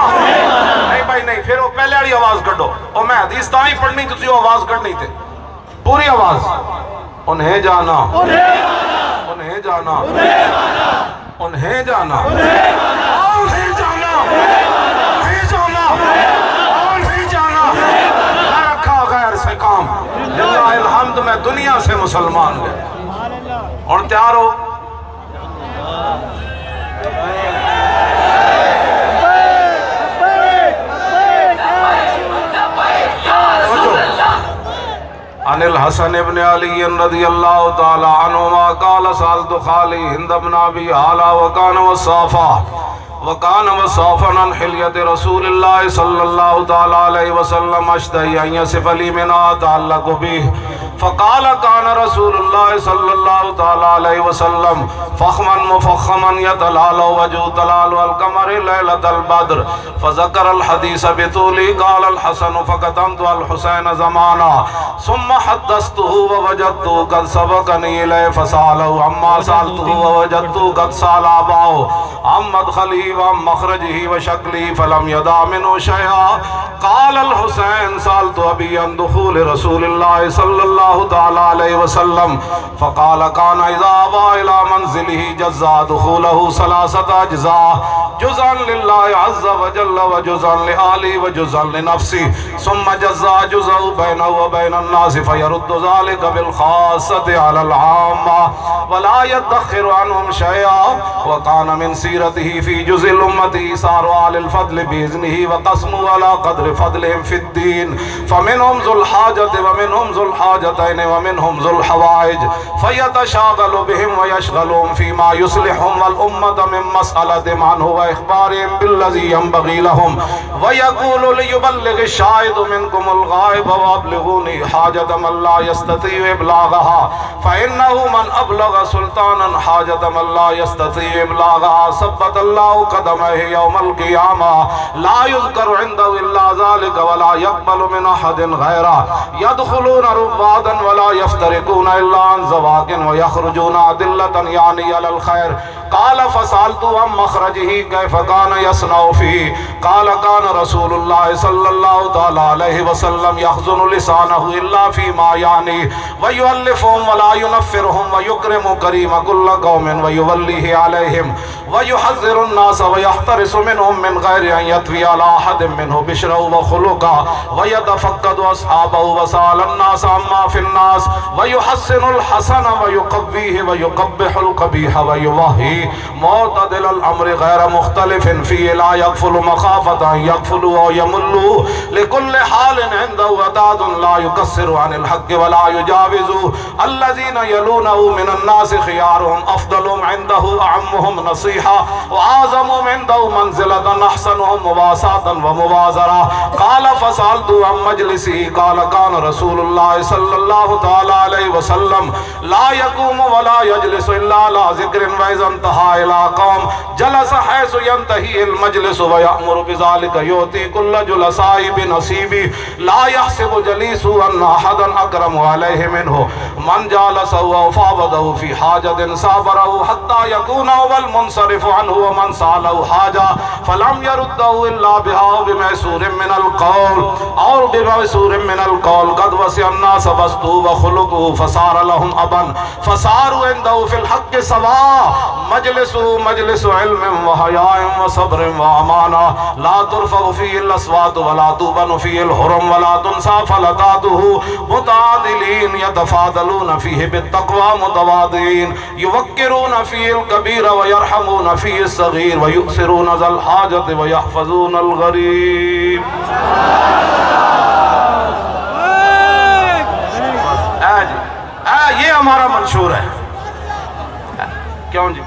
نہیں بھائی نہیں، پھر وہ پہلے والی آواز کٹو، اور میں حدیث تاں ہی پڑھنی تھی وہ آواز کٹنی تھی، پوری آواز انہیں جانا انہیں جانا انہیں جانا انہیں جانا انہیں جانا انہیں جانا، نہ رکھا غیر سے کام، للہ الحمد میں دنیا سے مسلمان گئے۔ اور تیار ہو عن الحسن ابن علی رضی اللہ تعالی عنہما قال سألت خالی ہند بن ابی اعلی وکان وصافا عن حلیت رسول اللہ صلی اللہ تعالی علیہ وسلم اشتہی ان یصف لی منها تعلق به فقال كان رسول الله صلى الله تعالى عليه وسلم فخما مفخما يتلال وجه تلال والقمر ليلة البدر فذكر الحديث بطوله قال الحسن فقدمت الحسين زمانا ثم حدثته ووجدته قد سبقني إليه فسأله عما سألته ووجدته قد سأل أباه عن مدخله وعن مخرجه وشكله فلم يدع منه شيئا. قال الحسين سألت أبي عن دخول رسول الله صلى الله تعالى عليه وسلم فقال كان إذا أبى إلى منزله جزا دخوله 3 أجزاء، جزءا لله عز وجل وجزءا لآله وجزءا لنفسه، ثم جزا جزء بينه وبين الناس فيرد ذلك بالخاصة على العامة ولا يدخر عنهم شيئا. وكان من سيرته في جزء الأمة إيثار أهل الفضل بإذنه وقسمه على قدر فضلهم في الدين، فمنهم ذو الحاجة ومنهم ذو الحاجتين ومنهم ذو الحوائج، فيتشاغل بهم ويشغلهم فيما يصلحهم والأمة من مسألة عنه وإخبارهم بالذي ينبغي لهم، ويقول ليبلغ الشاهد منكم الغائب وأبلغوني حاجة من لا يستطيع إبلاغها، فإنه من أبلغ سلطانا حاجة من لا يستطيع إبلاغها ثبت الله قدمه يوم القيامة، لا يذكر عنده إلا ذلك ولا يقبل من أحد غيره، يدخلون رفادا ولا يفترقون إلا عن زواج ويخرجون أدلة يعني على الخير. قال فسألت عن مخرجه كيف كان يصنع فيه؟ قال كان رسول الله صلى الله تعالى عليه وسلم يخزن لسانه إلا فيما يعني ويؤلفهم ولا ينفرهم ويكرم كريم كل قوم ويوليه عليهم ويحذر الناس ويحترس منهم من غير أن يطوي على أحد منه بشرا وخلقا ويتفقد أصحابه وسأل الناس عما في الناس ويحسن الحسن ويقبيه ويقبح القبيح ويوهي معتدل الأمر غير مختلف فيه لا يغفل مخافة أن يغفلوا ويملوا لكل حال عنده وداد لا يكسر عن الحق ولا يجاوز الذين يلونه من الناس خيارهم أفضلهم عنده أعمهم نصيحة وأعظمهم عنده منزلة أحسنهم مواساة ومبازرة. قال فسألت عن مجلسه قال كان رسول الله صلى الله تعالى عليه وسلم لا يقوم ولا يجلس إلا على ذكر وإذا انتهى إلى قوم جلس حيث ينتهي المجلس ويأمر بذلك يؤتي كل جلساء بنصيبه لا يحسب جليسه أن أحدا أكرم عليه منه من جالسه وفاوضه في حاجة صابره حتى يكون هو المنصرف عنه ومن سأله حاجة فلم يرده إلا بها بميسور من القول أو بميسور من القول قد وسع الناس بسطه وخلقه فصار لهم أبا فصاروا عنده في الحق سواء مجلسه مجلس علم وحياء وصبر وأمانة لا ترفع فيه الأصوات ولا توبن فيه الحرم ولا تنسى فلتاته متعادلين يتفاضلون فيه بالتقوى متواضعين يوقرون فيه الكبير ويرحمون فيه الصغير ويؤثرون ذا الحاجة ويحفظون الغريب. یہ ہمارا منشور ہے. کیوں جی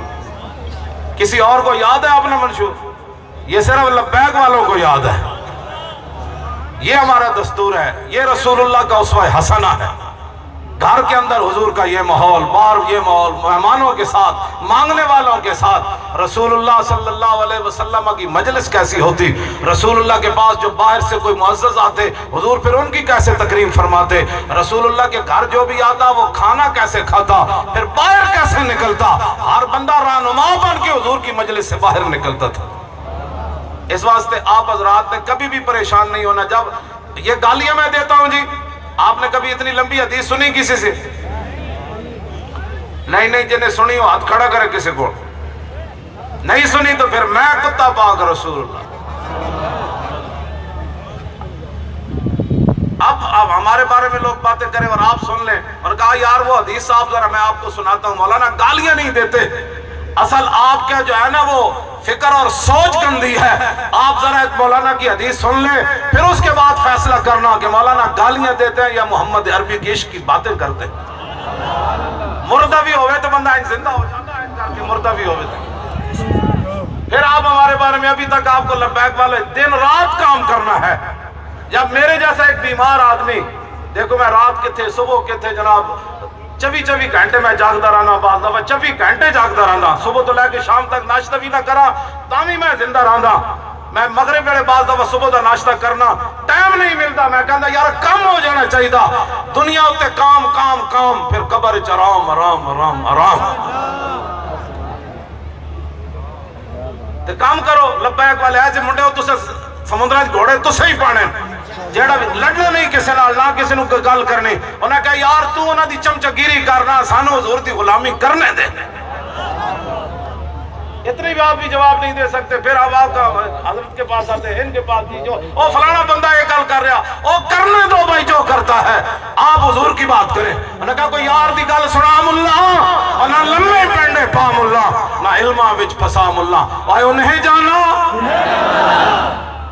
کسی اور کو یاد ہے اپنا منشور؟ یہ صرف لبیک والوں کو یاد ہے. یہ ہمارا دستور ہے. یہ رسول اللہ کا اسوہ حسنہ ہے. گھر کے اندر حضور کا یہ ماحول، باہر یہ ماحول، مہمانوں کے ساتھ، مانگنے والوں کے ساتھ رسول اللہ صلی اللہ علیہ وسلم کی مجلس کیسی ہوتی، رسول اللہ کے پاس جو باہر سے کوئی معزز آتے حضور پھر ان کی کیسے تکریم فرماتے، رسول اللہ کے گھر جو بھی آتا وہ کھانا کیسے کھاتا، پھر باہر کیسے نکلتا، ہر بندہ رہنما بن کے حضور کی مجلس سے باہر نکلتا تھا. اس واسطے آپ حضرات نے کبھی بھی پریشان نہیں ہونا. جب یہ گالیاں میں دیتا ہوں جی، آپ نے کبھی اتنی لمبی حدیث سنی کسی سے؟ نہیں جنہیں سنی ہو ہاتھ کھڑا کرے. کسی کو نہیں سنی تو پھر میں کتا پاک رسول اللہ. اب ہمارے بارے میں لوگ باتیں کریں اور آپ سن لیں اور کہا یار وہ حدیث صاحب ذرا میں آپ کو سناتا ہوں. مولانا گالیاں نہیں دیتے، اصل آپ کا جو ہے نا وہ فکر اور سوچ گندی ہے. آپ ذرا ایک مولانا کی حدیث سن لیں پھر اس کے بعد فیصلہ کرنا کہ مولانا گالیاں دیتے ہیں یا محمد عربی کی عشق کی باتیں کرتے ہیں. مردہ بھی ہوئے تو بندہ زندہ ہو جاتا ہے کر کے مردہ بھی ہوئے تو. پھر آپ ہمارے بارے میں ابھی تک آپ کو لبیک والے دن رات کام کرنا ہے. جب میرے جیسا ایک بیمار آدمی، دیکھو میں رات کے تھے صبح کے تھے جناب، 24 گھنٹے میں جاگتا رہنا، بعض دفعہ 24 گھنٹے جاگتا رہنا، صبح تو لے کے شام تک ناشتہ بھی نہ کرا تامی میں زندہ رہنا. میں مغرب ویلے بعض دفعہ صبح دا ناشتہ کرنا ٹائم نہیں ملتا. میں کہتا یار کم ہو جانا چاہیے تھا. دنیا ہوتے کام کام کام، پھر قبر چ آرام آرام آرام آرام. تے کام کرو لبیک والے ایسے منڈے ہو تسے سمندراں وچ گھوڑے تسے ہی پانے جیڑا بھی لڑنا نہیں کسی نال نہ کسی نو گل کرنی انہاں کہا یار تو انہاں دی چمچگیری کرنا سانو حضور دی غلامی کرنے دے اتنی بھی آپ بھی جواب نہیں دے سکتے پھر آپ کا حضرت کے پاس آتے ہیں ان کے پاس جو او فلانا بندہ یہ گل کر رہا او کرنے دو بھائی جو کرتا ہے آپ حضور کی بات کریں انہوں نے کہا کوئی یار دی گل سنا ملا اور نہ لمے پینڈے پا ملا نہ علمہ وچ پسا ملا آئے انہیں جانا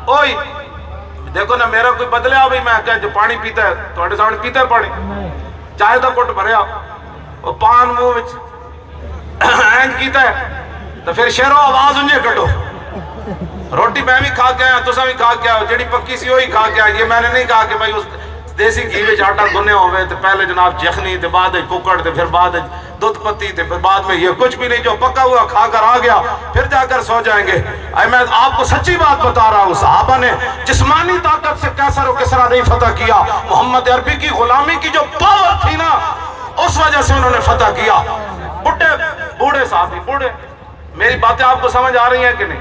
اوئی دیکھو نا میرا کوئی بدلیا بھائی میں کہا جو پانی پیتا ہے تو سامنے پیتا ہے پانی چاہے تو کٹ بھریا وہ پان منہ وچ اینج کیتا ہے تو پھر شیرو آواز انجھے کٹو روٹی میں بھی کھا کے آیا تو بھی کھا کے آیا جیڑی پکی سی ہوئی کھا کے آیا یہ میں نے نہیں کہا کہ بھائی اس دیسی گھی میں آٹا گنے ہوئے تو پہلے جناب جخنی تے بعد ککڑ تے پھر بعد دودھ پتی تے پھر بعد میں یہ کچھ بھی نہیں جو پکا ہوا کھا کر آ گیا پھر جا کر سو جائیں گے میں آپ کو سچی بات بتا رہا ہوں صحابہ نے جسمانی طاقت سے کیسر و کسرا نہیں فتح کیا محمد عربی کی غلامی کی جو پاور تھی نا اس وجہ سے انہوں نے فتح کیا بوڑھے صحابی بوڑھے میری باتیں آپ کو سمجھ آ رہی ہیں کہ نہیں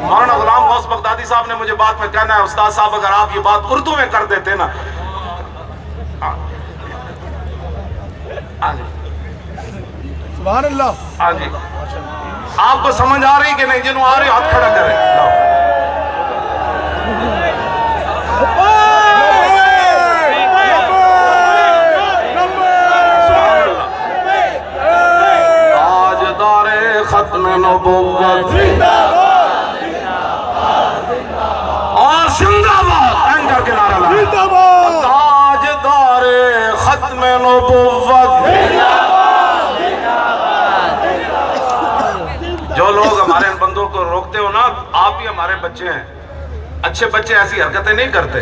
مولانا غلام غوث بغدادی صاحب نے مجھے بات میں کہنا ہے استاد صاحب اگر آپ یہ بات اردو میں کر دیتے نا سبحان اللہ ہاں جی آپ کو سمجھ آ رہی کہ نہیں جنہوں آ رہی ہاتھ کھڑا کریں ختم نبوت اور زندہ باد اینکر کے نعرہ لگا تاجدار ختم نبوت جو لوگ ہمارے ان بندوں کو روکتے ہو نا آپ بھی ہمارے بچے ہیں اچھے بچے ایسی حرکتیں نہیں کرتے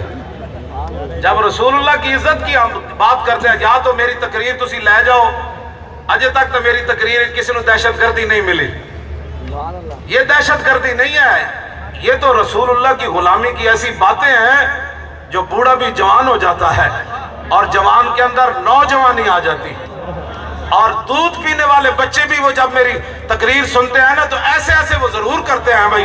جب رسول اللہ کی عزت کی ہم بات کرتے ہیں یا تو میری تقریر تسی لے جاؤ اجے تک تو میری تقریر کسی نے دہشت گردی نہیں ملی یہ دہشت گردی نہیں ہے یہ تو رسول اللہ کی غلامی کی ایسی باتیں ہیں جو بوڑھا بھی جوان ہو جاتا ہے اور جوان کے اندر نوجوانی آ جاتی اور دودھ پینے والے بچے بھی وہ جب میری تقریر سنتے ہیں نا تو ایسے ایسے وہ ضرور کرتے ہیں بھائی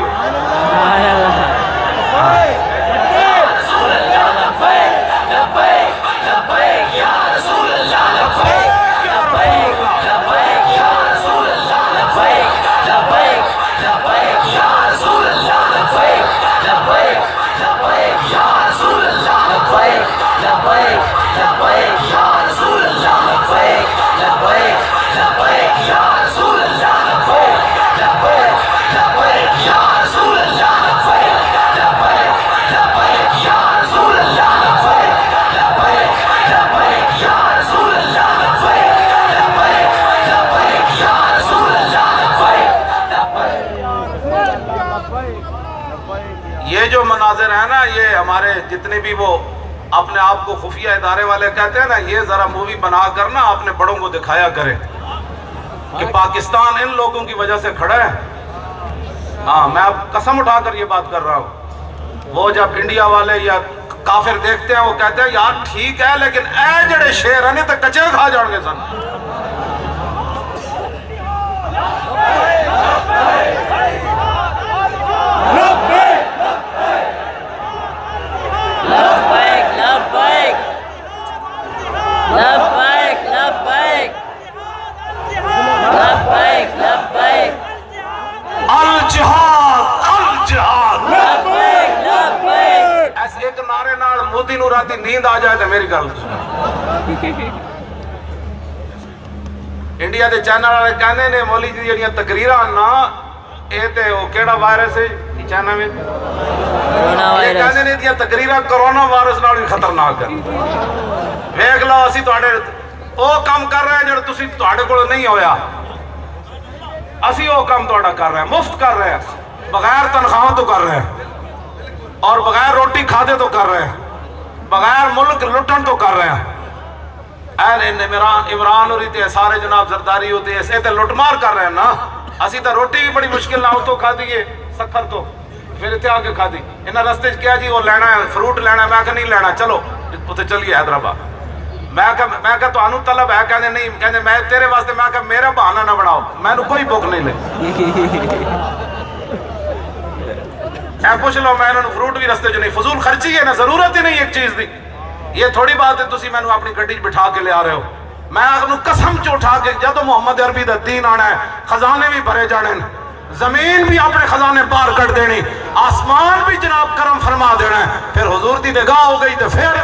یہ جو مناظر ہیں نا یہ ہمارے جتنے بھی وہ اپنے آپ کو خفیہ ادارے والے کہتے ہیں نا یہ ذرا مووی بنا کر نا اپنے بڑوں کو دکھایا کریں کہ پاکستان ان لوگوں کی وجہ سے کھڑا ہے ہاں میں اب قسم اٹھا کر یہ بات کر رہا ہوں وہ جب انڈیا والے یا کافر دیکھتے ہیں وہ کہتے ہیں یار ٹھیک ہے لیکن اے جڑے شیر ہیں تو کچے کھا جان گے سن ایک نعرے نال مودی نو راتی نیند آ جائے تو میری گل انڈیا دے چینل والے کہندے نے مولوی جی جڑیاں تقریراں نا اے تے او کیڑا وائرس ہے چائنا میں یہ کہندے نے ایدیاں تقریراں کرونا وائرس نال بھی خطرناک ہے ویکھ لو اسی تواڈے او کام کر رہے ہیں جڑا تسی تواڈے کول نہیں ہویا اسی او کام تواڈا کر رہے ہیں مفت کر رہے ہیں بغیر تنخواہ تو کر رہے ہیں اور بغیر روٹی کھادے تو کر رہے ہیں بغیر ملک لٹن تو کر رہے ہیں اہل عمران اور تے سارے جناب زرداری ہوتے ہیں ایسے تے لٹ مار کر رہے ہیں نا اسی تے روٹی بھی بڑی مشکل نہ ہو تو کھا دیئے سکھر تو پھر اتنے آگے کھا دی انہاں رستے کیا جی وہ لینا ہے فروٹ لینا ہے میں کہا نہیں لینا چلو اتنے چلیے حیدرآباد میں کہا تو انو طلب ہے کہنے نہیں کہنے میں تیرے واسطے میں کہا میرا بہانہ نہ بڑھاؤ میں نے کوئی بک نہیں لے اے پوچھ لو میں انہوں فروٹ بھی رستے جو نہیں فضول خرچی ہے نا ضرورت ہی نہیں ایک چیز دی یہ تھوڑی بات ہے تسی میں اپنی گڈی بٹھا کے لے آ رہے ہو میں اگر قسم چ اٹھا کے جدو محمد عربی دا دین آنا ہے خزانے بھی بھرے جانے زمین بھی اپنے خزانے پار کر دینی آسمان بھی جناب کرم فرما دینا ہے پھر حضور دی نگاہ ہو گئی تو پھر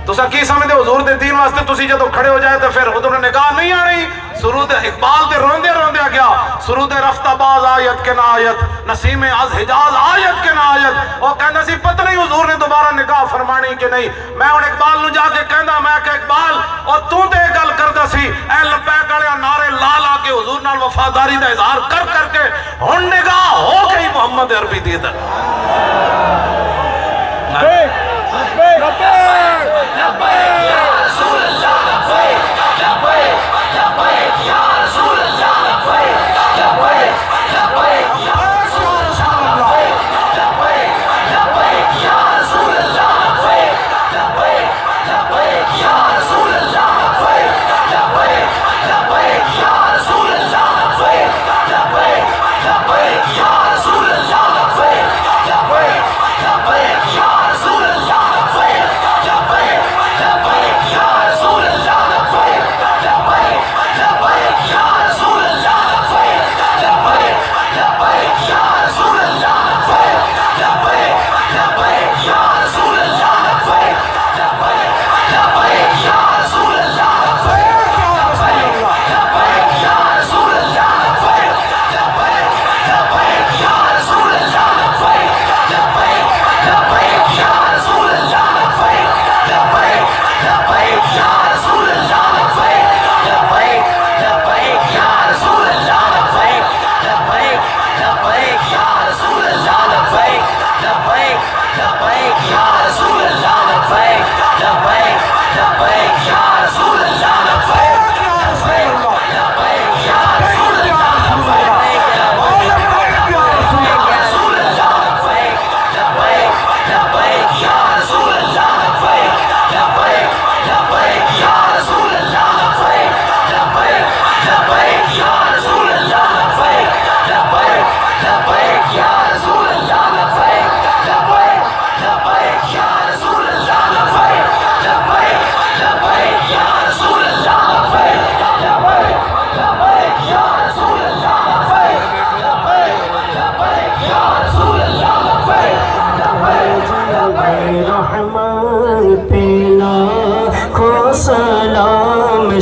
تو سا کی سمجھتے حضور دے دین واسطے تسی جدو کھڑے ہو جائے تو پھر حضور نگاہ نہیں آ رہی سرود اقبال دے روندے روندے گیا سرود رفتہ باز آیت کے نا آیت نسیم از حجاز آیت کے نا آیت وہ کہنا سی پتہ نہیں حضور نے دوبارہ نگاہ فرمانی کہ نہیں میں ان اقبال نو جا کے کہنا میں کہ اقبال اور تو تے گل کردہ سی اے لبیک والے نعرے لا لا کے حضور نال وفاداری دا اظہار کر کر کے ہن نگاہ ہو گئی محمد عربی دی ادھر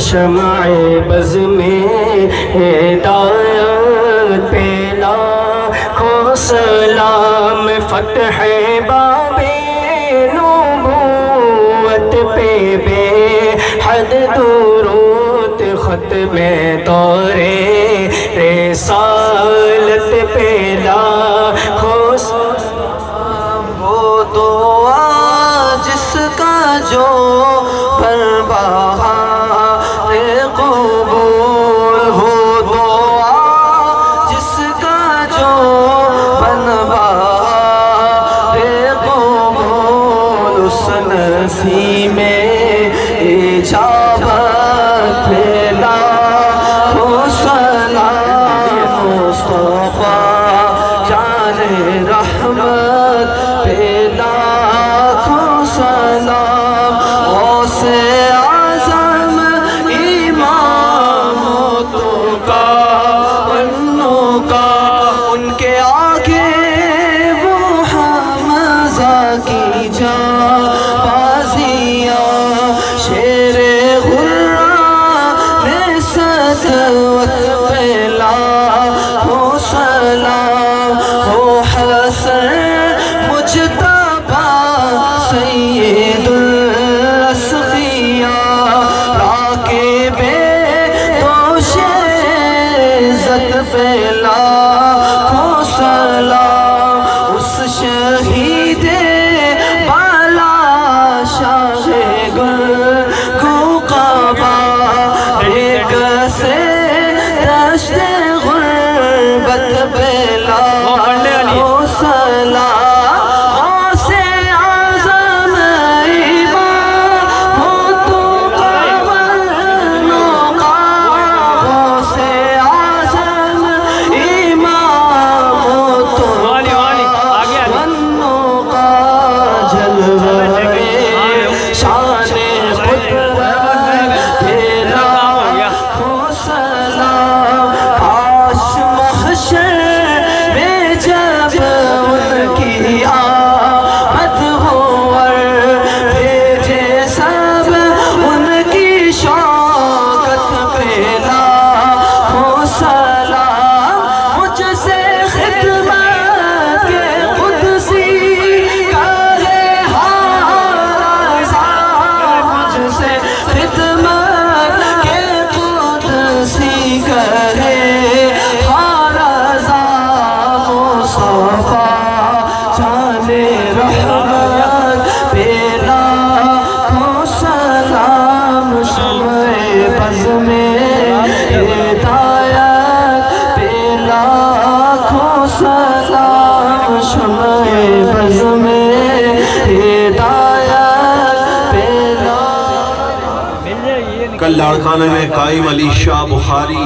شمع بز میں ہدایت پہ لاکھوں سلام فتح باب نبوت پہ بے حد درود ختم دور رسالت پہ لاکھوں سلام وہ دعا جس کا جو پرواہ قبول ہو دعا جس کا جو بنوا قبول اس نصیب میں اجابت پھیلا ہو سلام مصطفیٰ جان رحمت پھیلا ہو سلام اسے لاڑکانہ میں قائم علی شاہ بخاری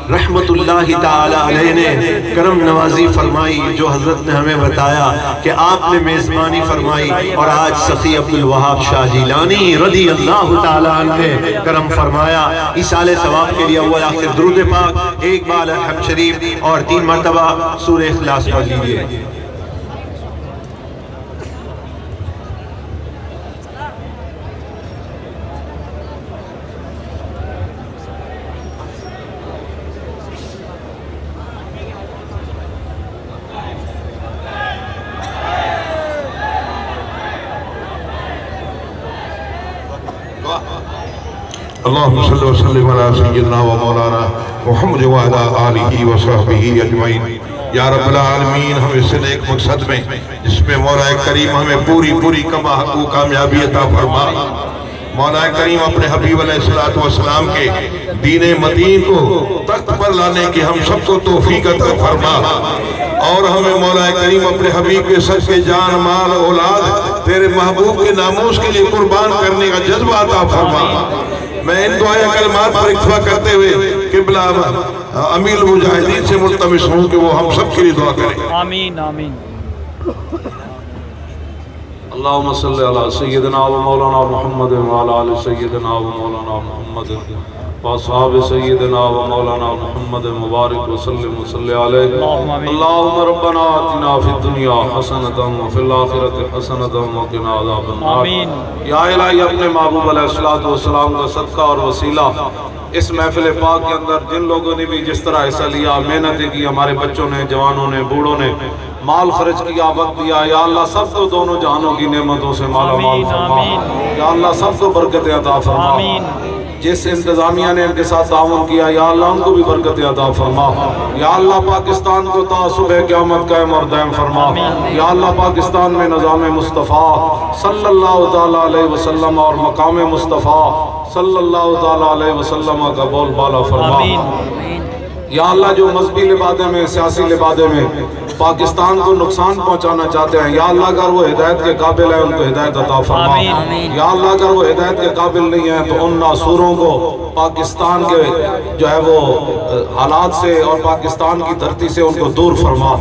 رحمت اللہ تعالی علیہ نے کرم نوازی فرمائی، جو حضرت نے ہمیں بتایا کہ آپ نے میزبانی فرمائی، اور آج سخی عبدالوہاب شاہ جیلانی رضی اللہ تعالی عنہ نے کرم فرمایا۔ ایصال ثواب کے لیے اول آخر درود پاک، ایک بار الحمد شریف اور 3 مرتبہ سورہ اخلاص پڑھ لیجئے۔ اللهم صل وسلم على سيدنا ومولانا محمد وعلى آلہ وصحبہ اجمعین۔ یا رب العالمین، ہم اس نیک مقصد میں جس میں مولا کریم ہمیں پوری کما حقوق کامیابی عطا فرما۔ مولا کریم اپنے حبیب علیہ السلام کے دین متین کو تخت پر لانے کی ہم سب کو توفیق عطا فرما، اور ہمیں مولا کریم اپنے حبیب کے سچ کے جان مال اولاد تیرے محبوب کے ناموس کے لیے قربان کرنے کا جذبہ عطا فرما۔ میں ان دعائے کلمات پر اکتفا کرتے ہوئے قبلہ امیر المجاہدین سے ملتمس ہوں کہ وہ ہم سب کے لیے دعا کریں۔ آمین آمین۔ اللہم صلی علی سیدنا و مولانا محمد وعلی آل سیدنا و مولانا محمد واصحاب سیدنا و مولانا محمد مبارک وسلم وصلی علیہ۔ اللہم ربنا آتنا فی الدنیا حسنتا وفی الآخرت حسنتا وقنا عذاب النار۔ یا الہی اپنے محبوب علیہ السلام کا صدقہ اور وسیلہ اس محفل پاک کے اندر جن لوگوں نے بھی جس طرح حصہ لیا، محنتیں کی، ہمارے بچوں نے، جوانوں نے، بوڑھوں نے مال خرچ کیا، وقت دیا، یا اللہ سب کو دونوں جہانوں کی نعمتوں سے مالا مال فرما۔ یا اللہ سب کو برکت عطا فرما۔ جس انتظامیہ نے ان کے ساتھ تعاون کیا، یا اللہ ان کو بھی برکت عطا فرما۔ یا اللہ پاکستان کو تا صبح قیامت قائم اور دائم فرما۔ یا اللہ پاکستان میں نظام مصطفیٰ صلی اللہ تعالیٰ علیہ وسلم اور مقام مصطفیٰ صلی اللہ تعالیٰ علیہ وسلم کا بول بالا فرما۔ یا اللہ جو مذہبی لبادے میں، سیاسی لبادے میں پاکستان کو نقصان پہنچانا چاہتے ہیں، یا اللہ اگر وہ ہدایت کے قابل ہیں ان کو ہدایت عطا فرما۔ یا اللہ اگر وہ ہدایت کے قابل نہیں ہیں تو ان ناصوروں کو پاکستان کے جو ہے وہ حالات سے اور پاکستان کی دھرتی سے ان کو دور فرما۔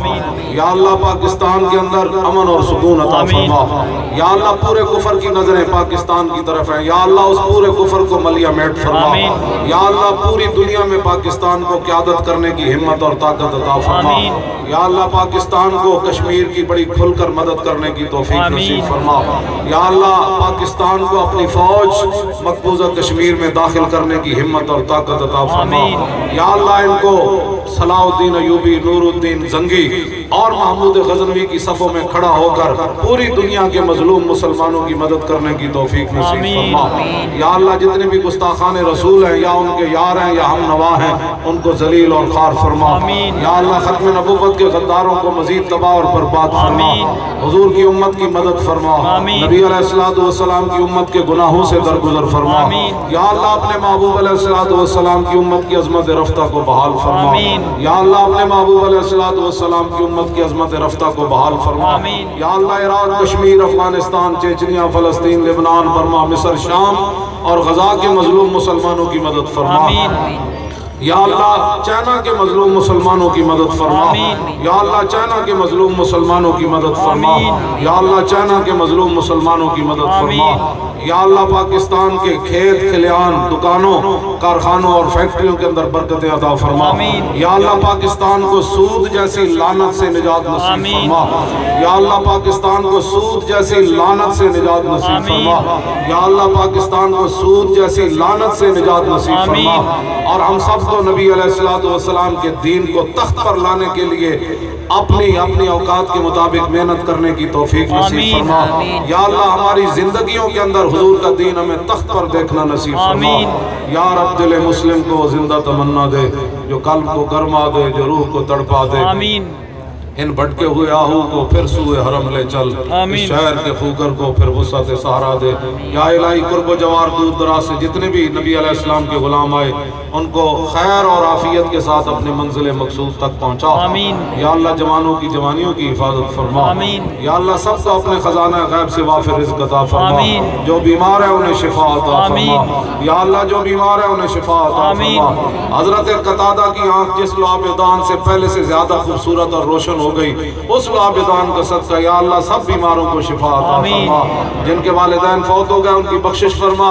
یا اللہ پاکستان کے اندر امن اور سکون عطا فرما۔ یا اللہ پورے کفر کی نظریں پاکستان کی طرف ہیں، یا اللہ اس پورے کفر کو ملیہ میٹ فرما۔ یا اللہ پوری دنیا میں پاکستان کو قیادت کرنے کی ہمت اور طاقت عطا فرما۔ یا اللہ پاکستان کو کشمیر کی بڑی کھل کر مدد کرنے کی توفیق نصیب فرما۔ یا اللہ پاکستان کو اپنی فوج مقبوضہ کشمیر میں داخل کرنے کی ہمت اور طاقت عطا فرما۔ یا اللہ ان کو صلاح الدین ایوبی، نور الدین زنگی اور محمود غزنوی کی صفوں میں کھڑا ہو کر پوری دنیا کے مظلوم مسلمانوں کی مدد کرنے کی توفیق نصیب فرما۔ یا اللہ جتنے بھی گستاخان رسول ہیں، یا ان کے یار ہیں یا ہم نوا ہیں، ان کو ذلیل اور خوار فرما۔ یا اللہ ختم نبوت کے غداروں کو مزید تباہ اور برباد فرما۔ حضور کی امت کی مدد فرما۔ نبی علیہ السلام کی امت کے گناہوں سے درگزر فرما۔ یا اللہ اپنے محبوب علیہ السلام کی امت کی عظمت رفتہ کو بحال فرما۔ یا اللہ اپنے محبوب علیہ السلام کی امت کی عظمت رفتہ کو بحال فرما۔ یا اللہ عراق، کشمیر، افغانستان، چیچنیا، فلسطین، لبنان، برما، مصر، شام اور غزہ کے مظلوم مسلمانوں کی مدد فرما۔ یا اللہ چائنا کے مظلوم مسلمانوں کی مدد فرما۔ یا اللہ چائنا کے مظلوم مسلمانوں کی مدد فرما۔ یا اللہ چائنا کے مظلوم مسلمانوں کی مدد فرما۔ یا اللہ پاکستان کے کھیت کھلیان، دکانوں، کارخانوں اور فیکٹریوں کے اندر برکت عطا فرما۔ یا اللہ پاکستان کو سود جیسی لعنت سے نجات نصیب فرما۔ یا اللہ پاکستان کو سود جیسی لعنت سے نجات نصیب فرما۔ یا اللہ پاکستان کو سود جیسی لعنت سے نجات نصیب فرما۔ اور ہم سب کو نبی علیہ السلام کے دین کو تخت پر لانے کے لیے اپنی اوقات کے مطابق محنت کرنے کی توفیق نصیب فرما۔ یا اللہ ہماری زندگیوں کے اندر حضور کا دین ہمیں تخت پر دیکھنا نصیب فرما۔ یا رب دل مسلم کو زندہ تمنا دے، جو قلب کو گرما دے، جو روح کو تڑپا دے۔ ان بھٹکے ہوئے آہو کو پھر سوئے حرم لے چل، اس شہر کے خوگر کو پھر وسعت سہارا دے۔ یا الہی قرب و جوار دور دراز سے جتنے بھی نبی علیہ السلام کے غلام آئے ان کو خیر اور عافیت کے ساتھ اپنے منزل مقصود تک پہنچا۔ یا اللہ جوانوں کی جوانیوں کی حفاظت فرما۔ یا اللہ سب کو اپنے خزانہ غیب سے وافر رزق عطا فرما۔ جو بیمار ہے انہیں شفا عطا فرما۔ یا اللہ جو بیمار ہے انہیں شفا عطا فرما۔ حضرت قتادہ کی آنکھ جس لعاب دان سے پہلے سے زیادہ خوبصورت اور روشن ہو گئی، اس لعاب دان کا صدقہ یا اللہ سب بیماروں کو شفا عطا فرما۔ جن کے والدین فوت ہو گئے ان کی بخشش فرما،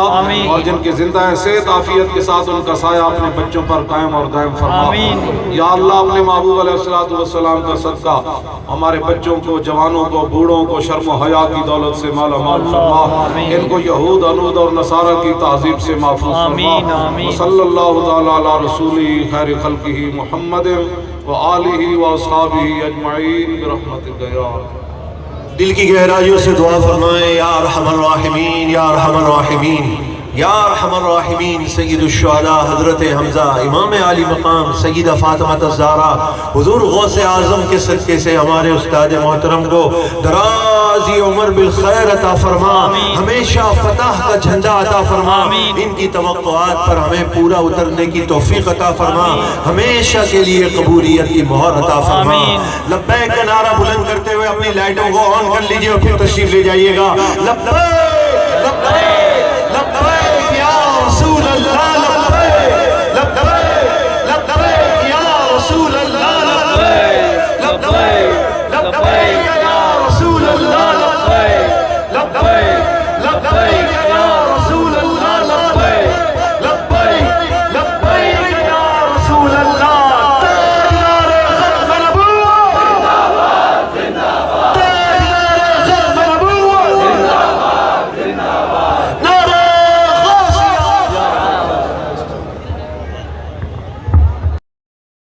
اور جن کی زندہ ہے صحت عافیت کے ساتھ ان کا سایہ اپنے بچوں پر قائم اور دائم فرما۔ یا اللہ اپنے محبوب علیہ السلام کا صدقہ ہمارے بچوں کو، جوانوں کو، بوڑھوں کو شرم و حیا کی دولت سے مالا مال فرما۔ ان کو یہود انود اور نصارہ کی تعذیب سے محفوظ فرما۔ صلی اللہ تعالی علی رسولی خیر خلقہ محمد وآلہ واصحابہ اجمعین برحمتک یا دل کی گہرائیوں سے دعا فرمائیں۔ یا ارحم الراحمین، یا ارحم الراحمین، یا ارحم الراحمین۔ سید الشہداء حضرت حمزہ، امام عالی مقام سیدہ فاطمہ الزہرا، حضور غوث اعظم کے صدقے سے ہمارے استاد محترم کو درازی عمر بالخیر عطا فرما، ہمیشہ فتح کا جھنڈا عطا فرما، ان کی توقعات پر ہمیں پورا اترنے کی توفیق عطا فرما، ہمیشہ کے لیے قبولیت کی مہر عطا فرما۔ لبیک کا نعرہ بلند کرتے ہوئے اپنی لائٹوں کو آن کر لیجئے اور پھر تشریف لے جائیے گا۔ لبیک